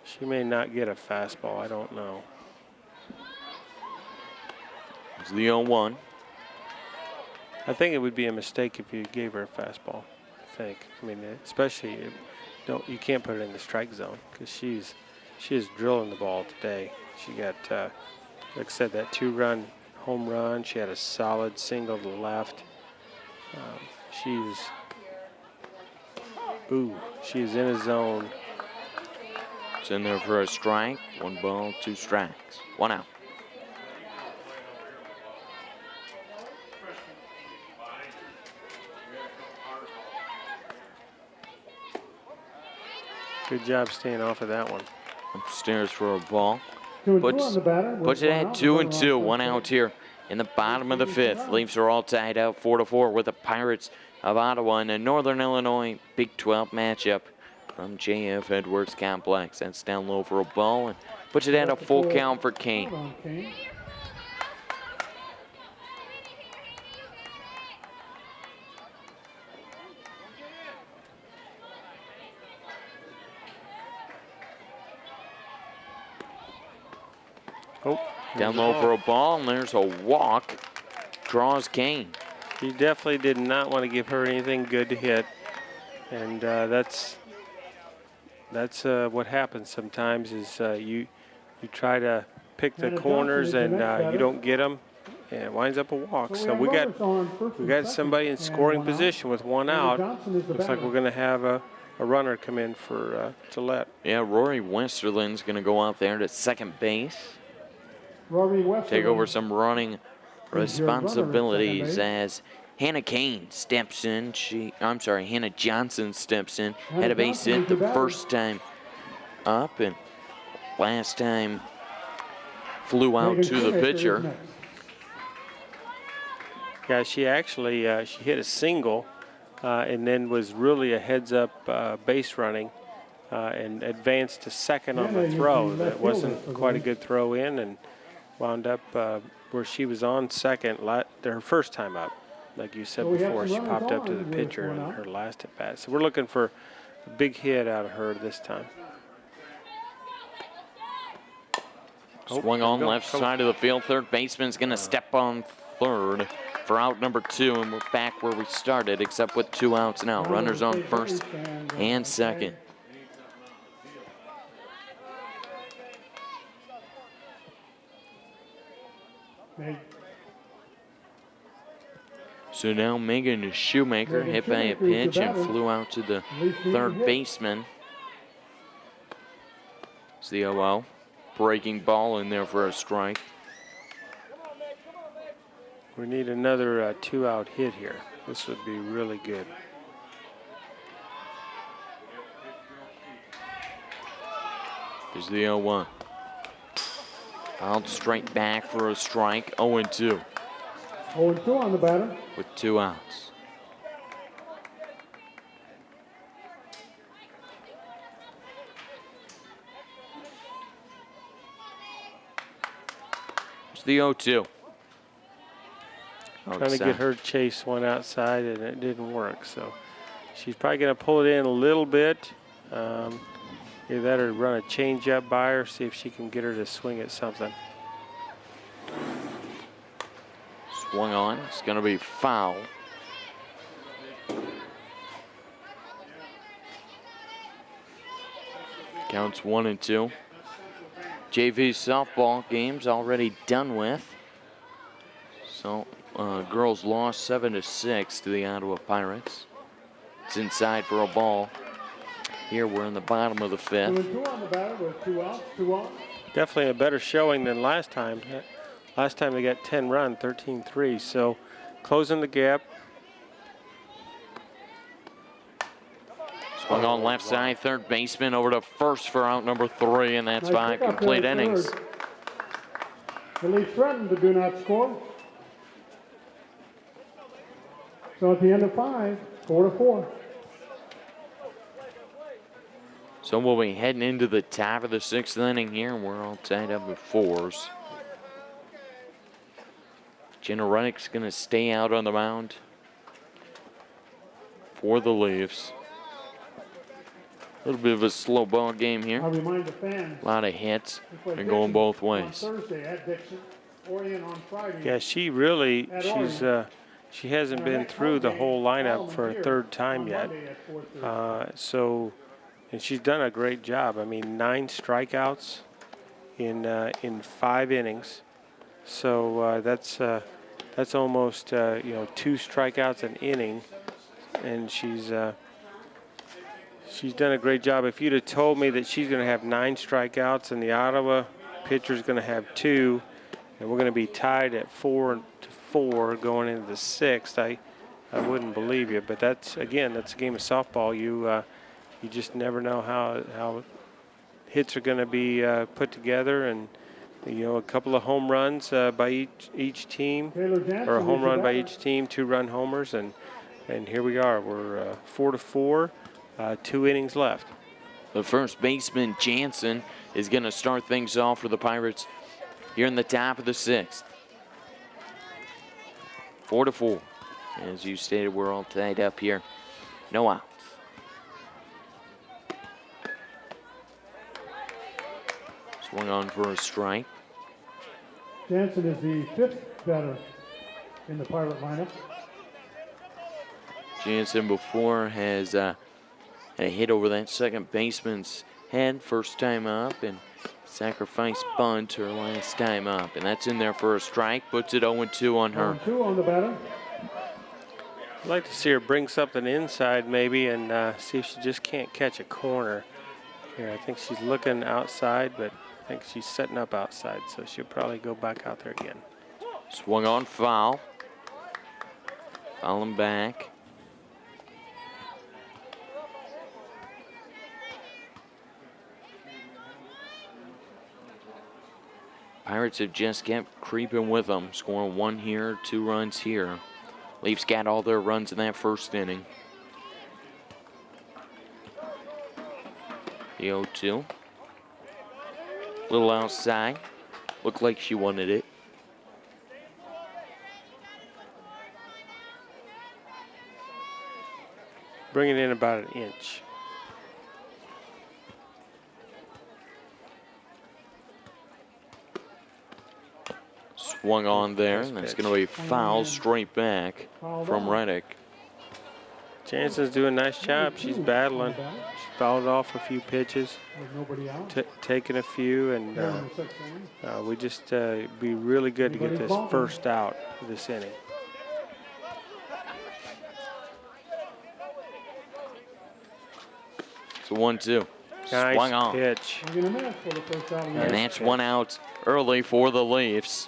She may not get a fastball. I don't know. It's the 0-1. I think it would be a mistake if you gave her a fastball. I think. I mean, especially you can't put it in the strike zone because she is drilling the ball today. She got, like I said, that 2-run home run. She had a solid single to the left. She's in a zone. It's in there for a strike. 1 ball, 2 strikes. 1 out. Good job staying off of that one. Upstairs for a ball. Puts it at 2-2. 1 out here in the bottom of the 5th. Leafs are all tied out 4-4 with the Pirates of Ottawa in a Northern Illinois Big 12 matchup from JF Edwards Complex. That's down low for a ball and puts it at a full count for Kane. Oh, down low for a ball, and there's a walk. Draws Kane. He definitely did not want to give her anything good to hit, and that's what happens sometimes. Is you try to pick the corners and you don't get them, and it winds up a walk. So we got somebody in scoring position with 1 out. Looks like we're going to have a runner come in for Gillette. Yeah, Rory Westerland's going to go out there to second base. Take over some running responsibilities as Hannah Kane steps in. Hannah Johnson steps in. Had a base hit the first time up, and last time flew out to the pitcher. Yeah, she actually she hit a single and then was really a heads-up base running and advanced to second on the throw. That wasn't quite a good throw in, and wound up where she was on second her first time up. Like you said before, she popped up to the pitcher in her last at bat. So we're looking for a big hit out of her this time. Swung on left side of the field. Third baseman's going to step on third for out number 2, and we're back where we started, except with 2 outs now. Runners on first and second. So now Megan Shoemaker hit by a pitch and flew out to the third baseman. It's the 0-0. Breaking ball in there for a strike. We need another 2-out hit here. This would be really good. There's the 0-1. Fouled straight back for a strike. 0-2. 0-2 on the batter. With 2 outs. It's the 0-2. Trying to get her to chase one outside, and it didn't work. So she's probably going to pull it in a little bit. Either that or run a change-up by her, see if she can get her to swing at something. Swung on. It's going to be foul. Counts 1-2. JV softball game's already done with. So girls lost 7-6 to the Ottawa Pirates. It's inside for a ball. Here we're in the bottom of the 5th. 2-2 on the batter with 2 outs, 2 outs. Definitely a better showing than last time. Last time they got 10 run, 13-3. So closing the gap. Swung on left side, third baseman over to first for out number 3, and that's 5 complete innings. The Leafs threatened to do not score. So at the end of 5, 4-4. So we'll be heading into the top of the 6th inning here, and we're all tied up with 4s. Jenna Reddick's going to stay out on the mound for the Leafs. A little bit of a slow ball game here. I'll remind the fans. A lot of hits and going both ways. On Thursday at Dixon, Orion on Friday. Yeah, she really, she hasn't been through the whole lineup for a 3rd time yet. And she's done a great job. I mean, 9 strikeouts in 5 innings. So that's almost 2 strikeouts an inning, and she's done a great job. If you'd have told me that she's going to have 9 strikeouts and the Ottawa pitcher's going to have 2, and we're going to be tied at 4-4 going into the 6th, I wouldn't believe you. But that's a game of softball. You just never know how hits are going to be put together, and a couple of home runs by each team, or a home run by each team, 2-run homers, and here we are. We're 4-4, 2 innings left. The first baseman, Jansen, is going to start things off for the Pirates here in the top of the 6th. 4-4. As you stated, we're all tied up here. No outs. Swung on for a strike. Jansen is the 5th batter in the Pirate lineup. Jansen before has had a hit over that second baseman's head first time up, and sacrifice bunt her last time up. And that's in there for a strike, puts it 0-2 on her. 0-2 on the batter. I'd like to see her bring something inside maybe and see if she just can't catch a corner. Here, I think she's looking outside, but I think she's setting up outside, so she'll probably go back out there again. Swung on foul. Fouling back. Pirates have just kept creeping with them, scoring 1 here, 2 runs here. Leafs got all their runs in that first inning. The 0-2. Little outside. Looked like she wanted it. Bring it in about 1 inch. Swung on there, and that's going to be foul straight back from Reddick. Jansen's doing a nice job. She's battling. She's fouled off a few pitches, taking a few, and we just be really good to get this first out of this inning. The 1-2. Nice Swung on. pitch. Swing and a miss for the first out of the And inning. that's one out early for the Leafs.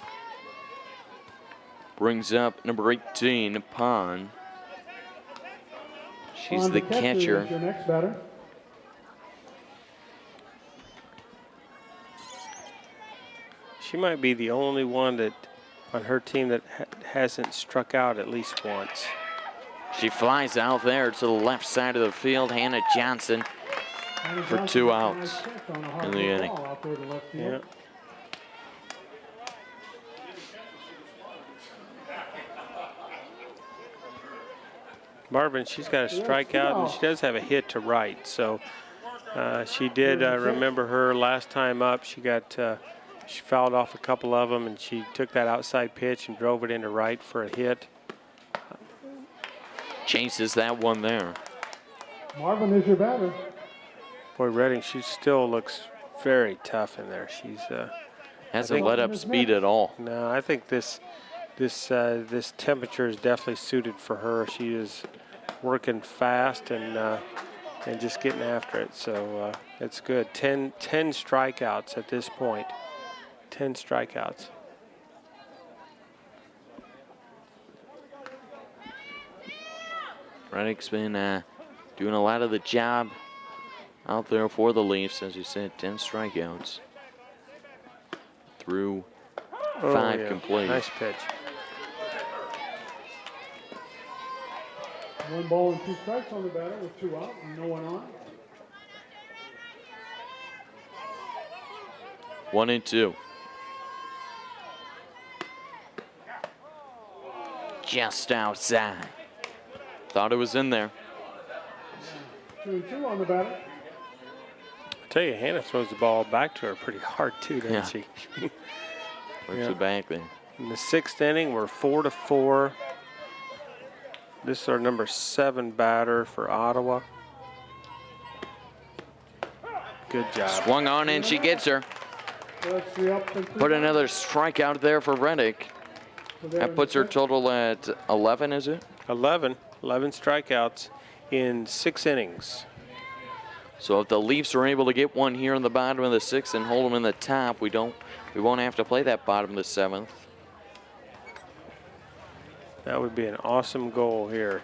Brings up number 18, Pond. She's On the is catcher. your next batter. She might be the only one that on her team that hasn't struck out at least once. She flies out there to the left side of the field. Hannah Johnson for 2 outs in the inning. Yeah. Marvin, she's got a strikeout, and she does have a hit to right. So she did remember her last time up. She got she fouled off a couple of them, and she took that outside pitch and drove it into right for a hit. Chases that one there. Marvin is your batter. Boy, Redding, she still looks very tough in there. She's Hasn't let up speed at all. no, I think this temperature is definitely suited for her. She is working fast and just getting after it. So it's good. 10 strikeouts at this point. 10 strikeouts. Reddick's been doing a lot of the job out there for the Leafs. As you said, 10 strikeouts through 5 complete. Nice pitch. 1 ball and 2 strikes on the batter with 2 out and no one on. 1-2. Just outside. Thought it was in there. 2-2 on the batter. I tell you, Hannah throws the ball back to her pretty hard too, doesn't Yeah. she? Works it back there. In the 6th inning, we're 4-4. This is our number 7 batter for Ottawa. Good job. Swung on and she gets her. So that's 3 ups and 3 Put downs. another strikeout there for Reddick. So they're That in puts the her 6th. total at 11, is it? 11 strikeouts in 6 innings. So if the Leafs are able to get one here in the bottom of the 6th and hold them in the top, we won't have to play that bottom of the 7th. That would be an awesome goal here.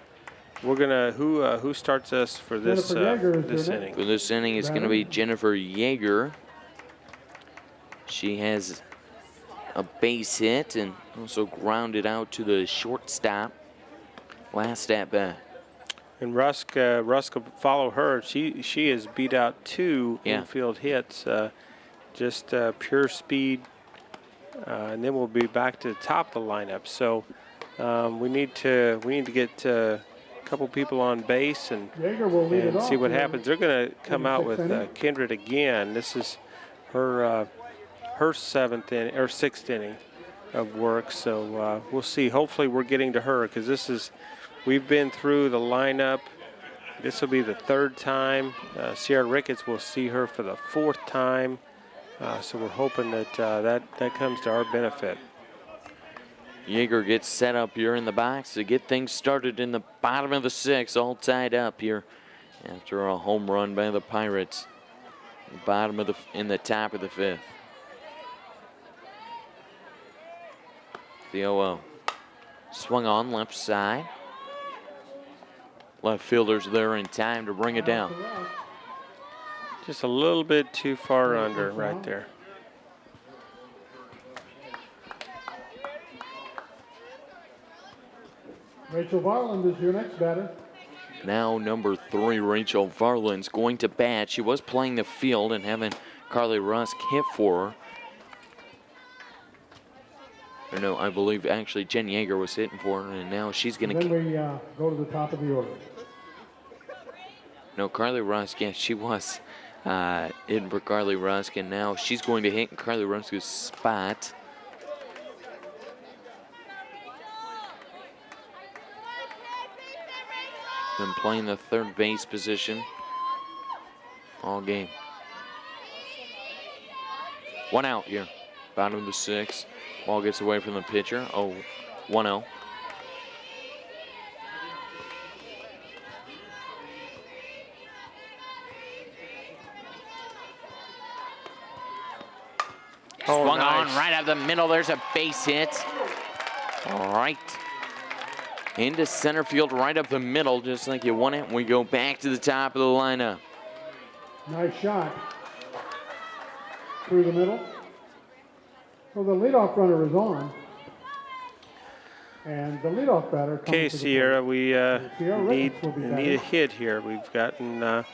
We're gonna who starts us for this Jennifer Yeager is this your inning? For this inning, it's going to be Jennifer Yeager. She has a base hit and also grounded out to the shortstop. Last at bat. And Rusk will follow her. She has beat out 2 infield hits, just pure speed, and then we'll be back to the top of the lineup. So we need to get a couple people on base and Yeager will lead it off see what here. happens. They're going to come out with 6th inning. Kindred again. This is her 7th inning or 6th inning of work. So we'll see. Hopefully we're getting to her because we've been through the lineup. This will be the 3rd time. Sierra Ricketts will see her for the 4th time. So we're hoping that that comes to our benefit. Yeager gets set up here in the box to get things started in the bottom of the 6th, all tied up here after a home run by the Pirates. In the top of the 5th. The 0-0. Swung on left side. Left fielder's there in time to bring it down. Just a little bit too far under right there. Rachel Varland is your next batter. Now number 3, Rachel Varland's going to bat. She was playing the field and having Carly Rusk hit for her. Or no, I believe actually Jen Yeager was hitting for her, and now she's going Then to. we go to the top of the order. No, Carly Rusk, yeah, she was hitting for Carly Rusk, and now she's going to hit in Carly Rusk's spot. Been playing the 3rd base position all game. 1 out here, bottom of the 6th. Ball gets away from the pitcher. 1-0. Oh, Swung nice. on right up the middle. There's a base hit. All right. Into center field, right up the middle, just like you want it. We go back to the top of the lineup. Nice shot. Through the middle. So the leadoff runner is on. And the leadoff batter comes Okay, to the Sierra, plate. we Sierra need Ricketts will be need a batting. hit here. We've gotten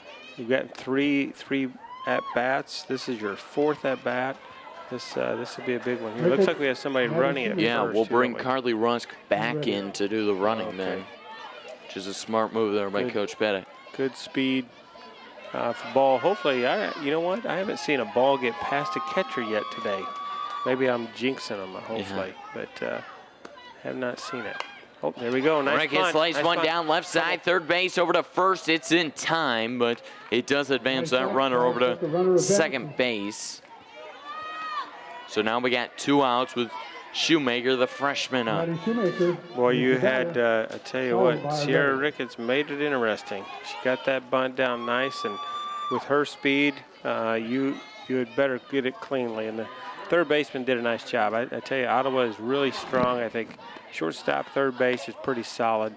three at bats. This is your 4th at bat. This will be a big one here. Looks like we have somebody running it. Yeah, first, we'll too, bring don't we? Carly Rusk back in to do the running then, which is a smart move there by Good. Coach Pettit. Good speed for ball. Hopefully, you know what? I haven't seen a ball get past a catcher yet today. Maybe I'm jinxing them, hopefully, but have not seen it. Oh, there we go. Nice Ricketts punt. lays Nice one punt. down left side, third base over to first. It's in time, but it does advance Nice that shot. runner over Took the runner to of second base. So now we got 2 outs with Shoemaker, the freshman, up. Maddie Shoemaker. Boy, is you the had, batter. I tell you Followed what, by Sierra Ricketts. Ricketts made it interesting. She got that bunt down nice, and with her speed, you had better get it cleanly. And the third baseman did a nice job. I tell you, Ottawa is really strong. I think shortstop, third base is pretty solid.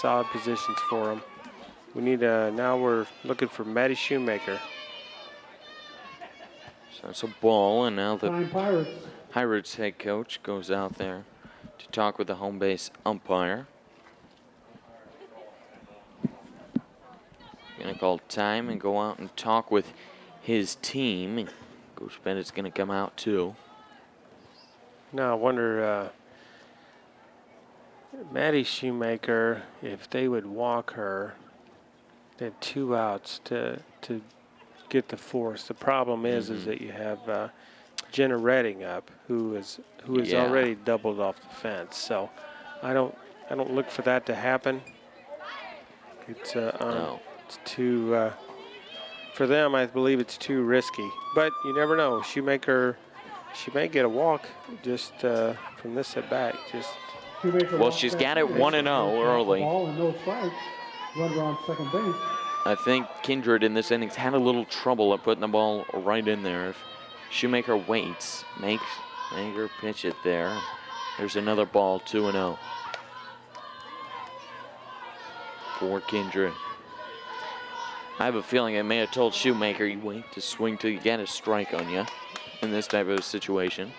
Solid positions for them. We need now we're looking for Maddie Shoemaker. So it's a ball, and now the Time Pirates. Pirates head coach goes out there to talk with the home base umpire. Gonna call time and go out and talk with his team. Coach Bennett's gonna come out too. Now I wonder, Maddie Shoemaker, if they would walk her, they had 2 outs to get the force. The problem is that you have Jenna Redding up, who is Yeah. already doubled off the fence. So I don't look for that to happen. It's No. it's too for them. I believe it's too risky. But you never know. Shoemaker, she may get a walk just from this at bat. Just Shoemaker Well, walks she's back got it to 1-0 base. early. Ball and no strikes. Runner on second base. I think Kindred in this innings had a little trouble at putting the ball right in there. If Shoemaker waits, makes her pitch it there. There's another ball, 2-0 for Kindred. I have a feeling I may have told Shoemaker, you wait to swing till you get a strike on you in this type of situation.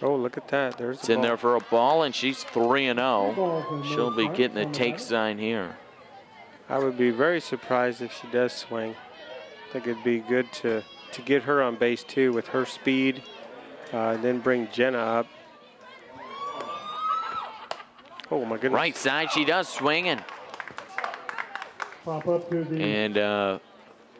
oh, look at that. There's It's the in ball. there for a ball, and she's 3-0. Balls and no She'll be strikes getting a on the take bat. sign here. I would be very surprised if she does swing. I think it'd be good to get her on base too with her speed, then bring Jenna up. Oh my goodness! Right side, she does swing and Pop up to the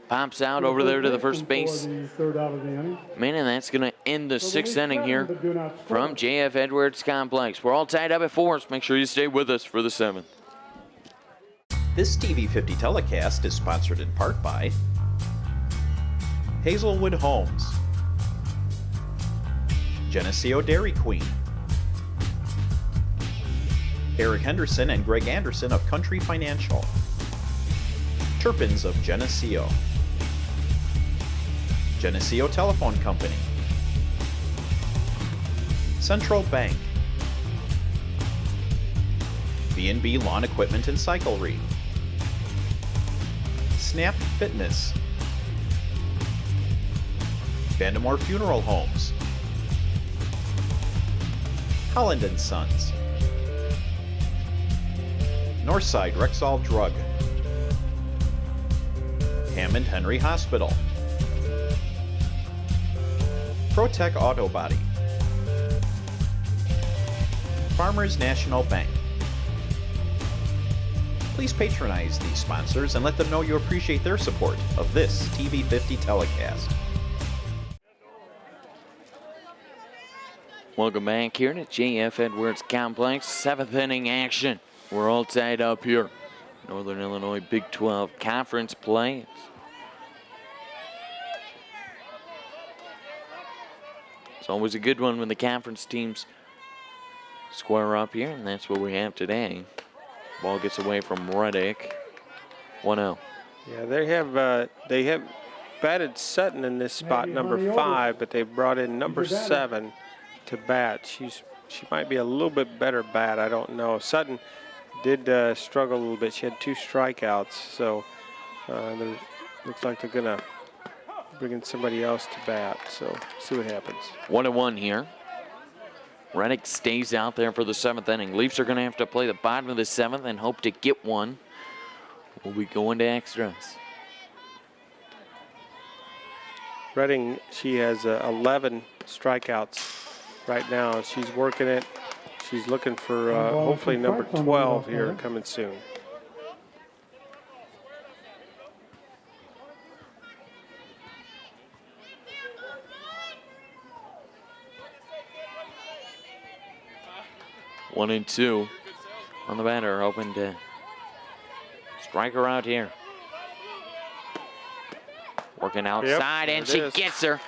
pops out over there to the first base. For the third out of the inning. Man, and that's going to end the So sixth they inning threaten, here but do not score. from JF Edwards Complex. We're all tied up at 4, so make sure you stay with us for the 7th. This TV50 telecast is sponsored in part by Hazelwood Homes, Geneseo Dairy Queen, Eric Henderson and Greg Anderson of Country Financial, Turpins of Geneseo, Geneseo Telephone Company, Central Bank, B&B Lawn Equipment and Cyclery, Snap Fitness, Vandemore Funeral Homes, Holland & Sons, Northside Rexall Drug, Hammond Henry Hospital, ProTech Auto Body, Farmers National Bank. Please patronize these sponsors and let them know you appreciate their support of this TV50 telecast. Welcome back here to JF Edwards Complex, 7th inning action. We're all tied up here. Northern Illinois Big 12 Conference play. It's always a good one when the conference teams square up here, and that's what we have today. Ball gets away from Reddick. 1-0. Yeah, they have batted Sutton in this spot, number 5, but they brought in number 7 to bat. She might be a little bit better bat. I don't know. Sutton did struggle a little bit. She had 2 strikeouts, so looks like they're gonna bring in somebody else to bat. So see what happens. 1-1 here. Reddick stays out there for the 7th inning. Leafs are going to have to play the bottom of the 7th and hope to get one. We'll be going to extras. Redding, she has 11 strikeouts right now. She's working it. She's looking for hopefully number 12 here coming soon. One and 2 on the batter, hoping to strike her out here. Working outside, and she gets her.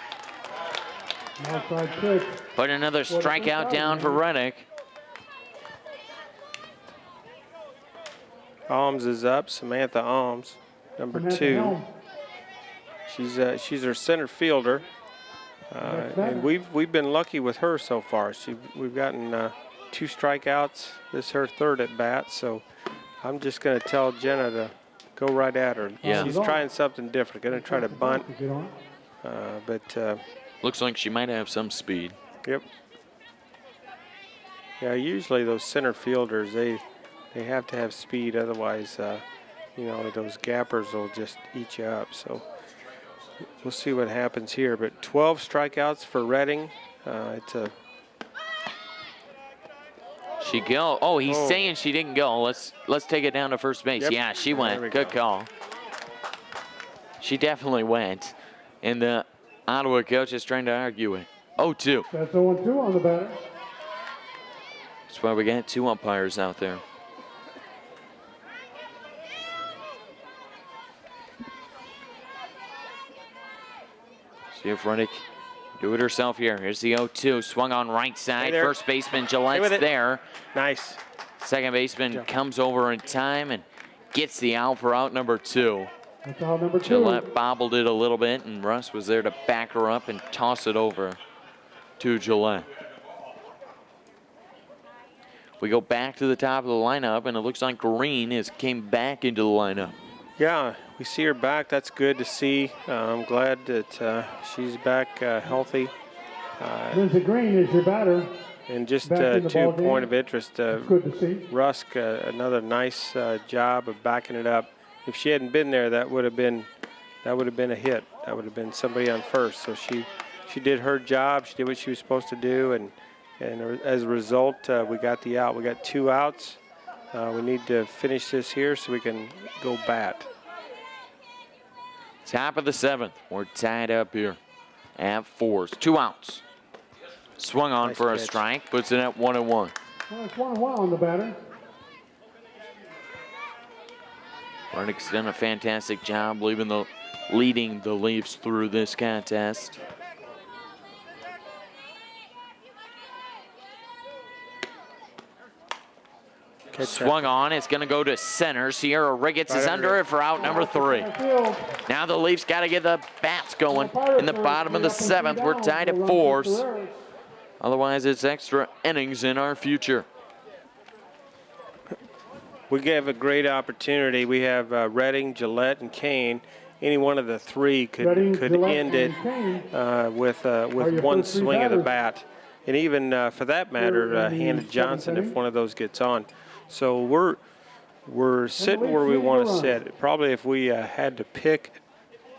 Outside pitch. Put another strikeout down for Reddick. Alms is up, Samantha Alms, number 2. She's her center fielder, and we've been lucky with her so far. We've gotten 2 strikeouts. This is her 3rd at bat, so I'm just going to tell Jenna to go right at her. Yeah. She's trying something different. Going to try to bunt, but looks like she might have some speed. Yep. Yeah, usually those center fielders, they have to have speed, otherwise, you know, those gappers will just eat you up. So we'll see what happens here. But 12 strikeouts for Redding. It's a She go. Oh, he's saying she didn't go. Let's take it down to first base. Yep. Yeah, she went. Good call. She definitely went. And the Ottawa coach is trying to argue it. 0-2. That's 0-2 on the batter. That's why we got 2 umpires out there. See if Reddick do it herself here. Here's the 0-2. Swung on right side. First baseman Gillette's there. Nice. Second baseman comes over in time and gets the out for out number 2. That's out number 2. Gillette bobbled it a little bit, and Russ was there to back her up and toss it over to Gillette. We go back to the top of the lineup, and it looks like Green came back into the lineup. Yeah, we see her back. That's good to see. I'm glad that she's back healthy. Lindsey Green is your batter. And just to point of interest, good to see. Rusk, another nice job of backing it up. If she hadn't been there, that would have been a hit. That would have been somebody on first. So she did her job. She did what she was supposed to do, and as a result, we got the out. We got 2 outs. We need to finish this here so we can go bat. Top of the 7th. We're tied up here at 4. 2 outs. Swung on for a strike. Puts it at 1-1. Well, it's 1-1 on the batter. Reddick's done a fantastic job leading the Leafs through this contest. Swung on, it's going to go to center. Sierra Ricketts is under it for out number 3. Now the Leafs got to get the bats going in the bottom of the 7th. We're tied at 4s. Otherwise, it's extra innings in our future. We have a great opportunity. We have Redding, Gillette, and Kane. Any one of the 3 could end it with one swing of the bat. And even for that matter, Hannah Johnson, if one of those gets on. So we're sitting where we want to sit. Probably if we had to pick,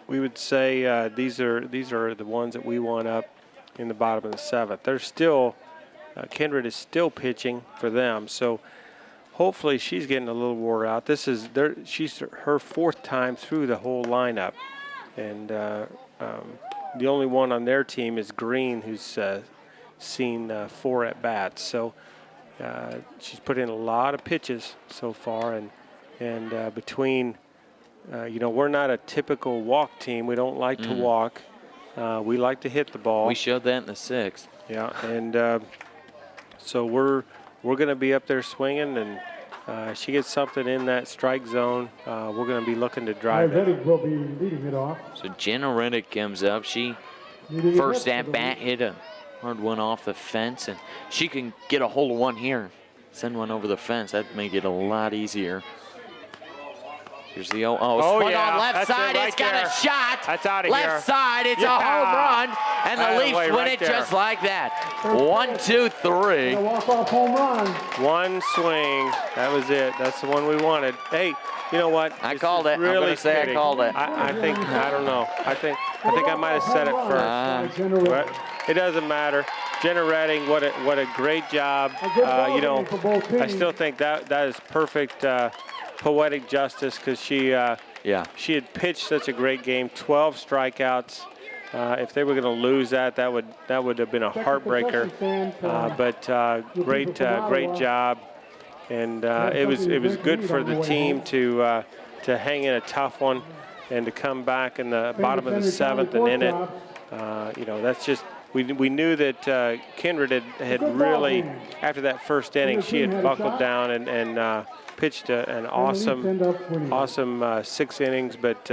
we would say these are the ones that we want up in the bottom of the 7th. They're still Kindred is still pitching for them. So hopefully she's getting a little wore out. She's her 4th time through the whole lineup, and the only one on their team is Green, who's seen 4 at bats. So. She's put in a lot of pitches so far, and between, you know, we're not a typical walk team. We don't like to walk. We like to hit the ball. We showed that in the 6th. Yeah, and so we're going to be up there swinging, and She gets something in that strike zone, we're going to be looking to drive it. Reddick will be leading it off. So Jenna Reddick comes up. She Leading it first up at for the bat lead. hit a hard one off the fence, and she can get a hold of one here. Send one over the fence. That'd make it a lot easier. Here's the swung on left That's side. it right It's got there. a shot. That's out of left here. side. It's a Yeah. home run, and the Right Leafs away, win right it there. just like that. 1, 2, 3. A walk-off home run. One swing. That was it. That's the one we wanted. Hey, you know what? I This called is it. I'm Really gonna say I fitting. called it. I think, I don't know. I think I might have said it first. But it doesn't matter. Jenna Redding, what a great job. You know, I still think that is perfect poetic justice, because she had pitched such a great game, 12 strikeouts. If they were going to lose that would have been a heartbreaker. But great job, and it was good for the team to hang in a tough one and to come back in the bottom of the 7th and in it. You know, that's just. We knew that Kindred had really, after that first inning, she had buckled down and pitched an awesome 6 innings. But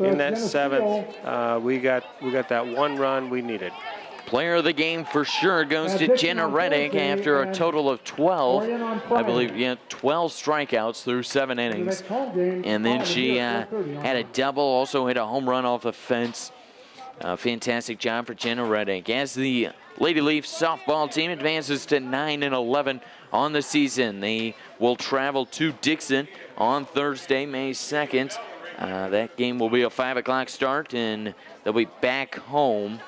in that 7th, we got that one run we needed. Player of the game for sure goes to Jenna Reddick after a total of 12, I believe, 12 strikeouts through 7 innings. And then she had a double, also hit a home run off the fence. Fantastic job for Jenna Reddick as the Lady Leafs softball team advances to 9-11 on the season. They will travel to Dixon on Thursday, May 2nd. That game will be a 5 o'clock start, and they'll be back home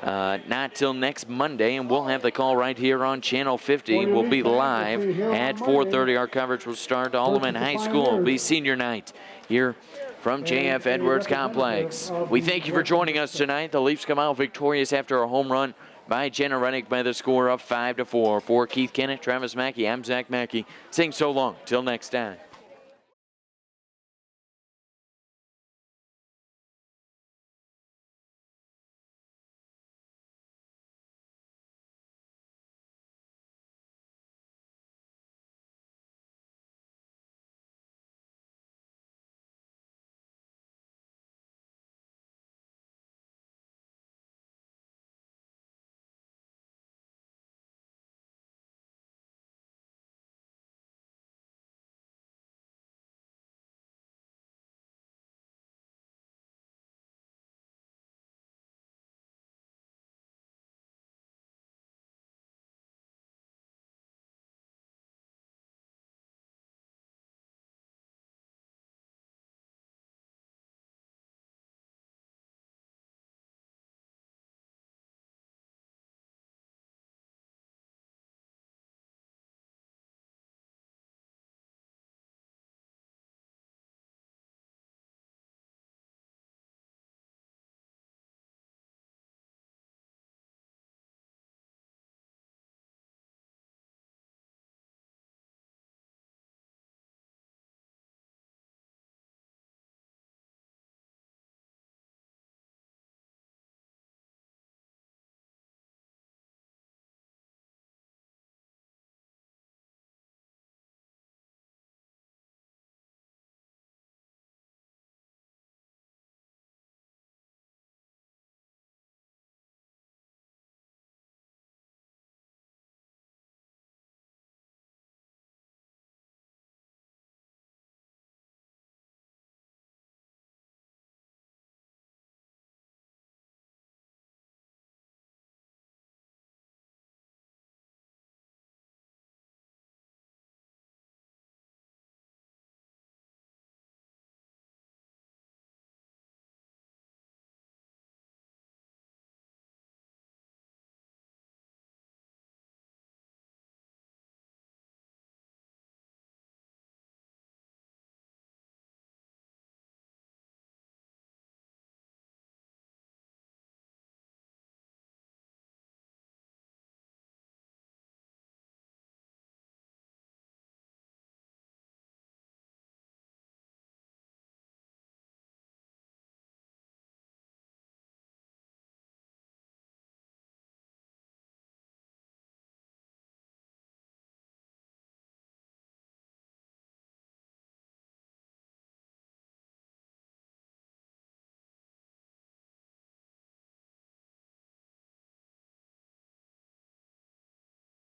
not till next Monday, and we'll have the call right here on Channel 50. We'll be live at 4:30. Our coverage will start. Alleman High School will be senior night here from JF Edwards Complex. We thank you for joining us tonight. The Leafs come out victorious after a home run by Jenna Reddick by the score of 5-4. For Keith Kennett, Travis Mackey, I'm Zach Mackey, saying so long till next time.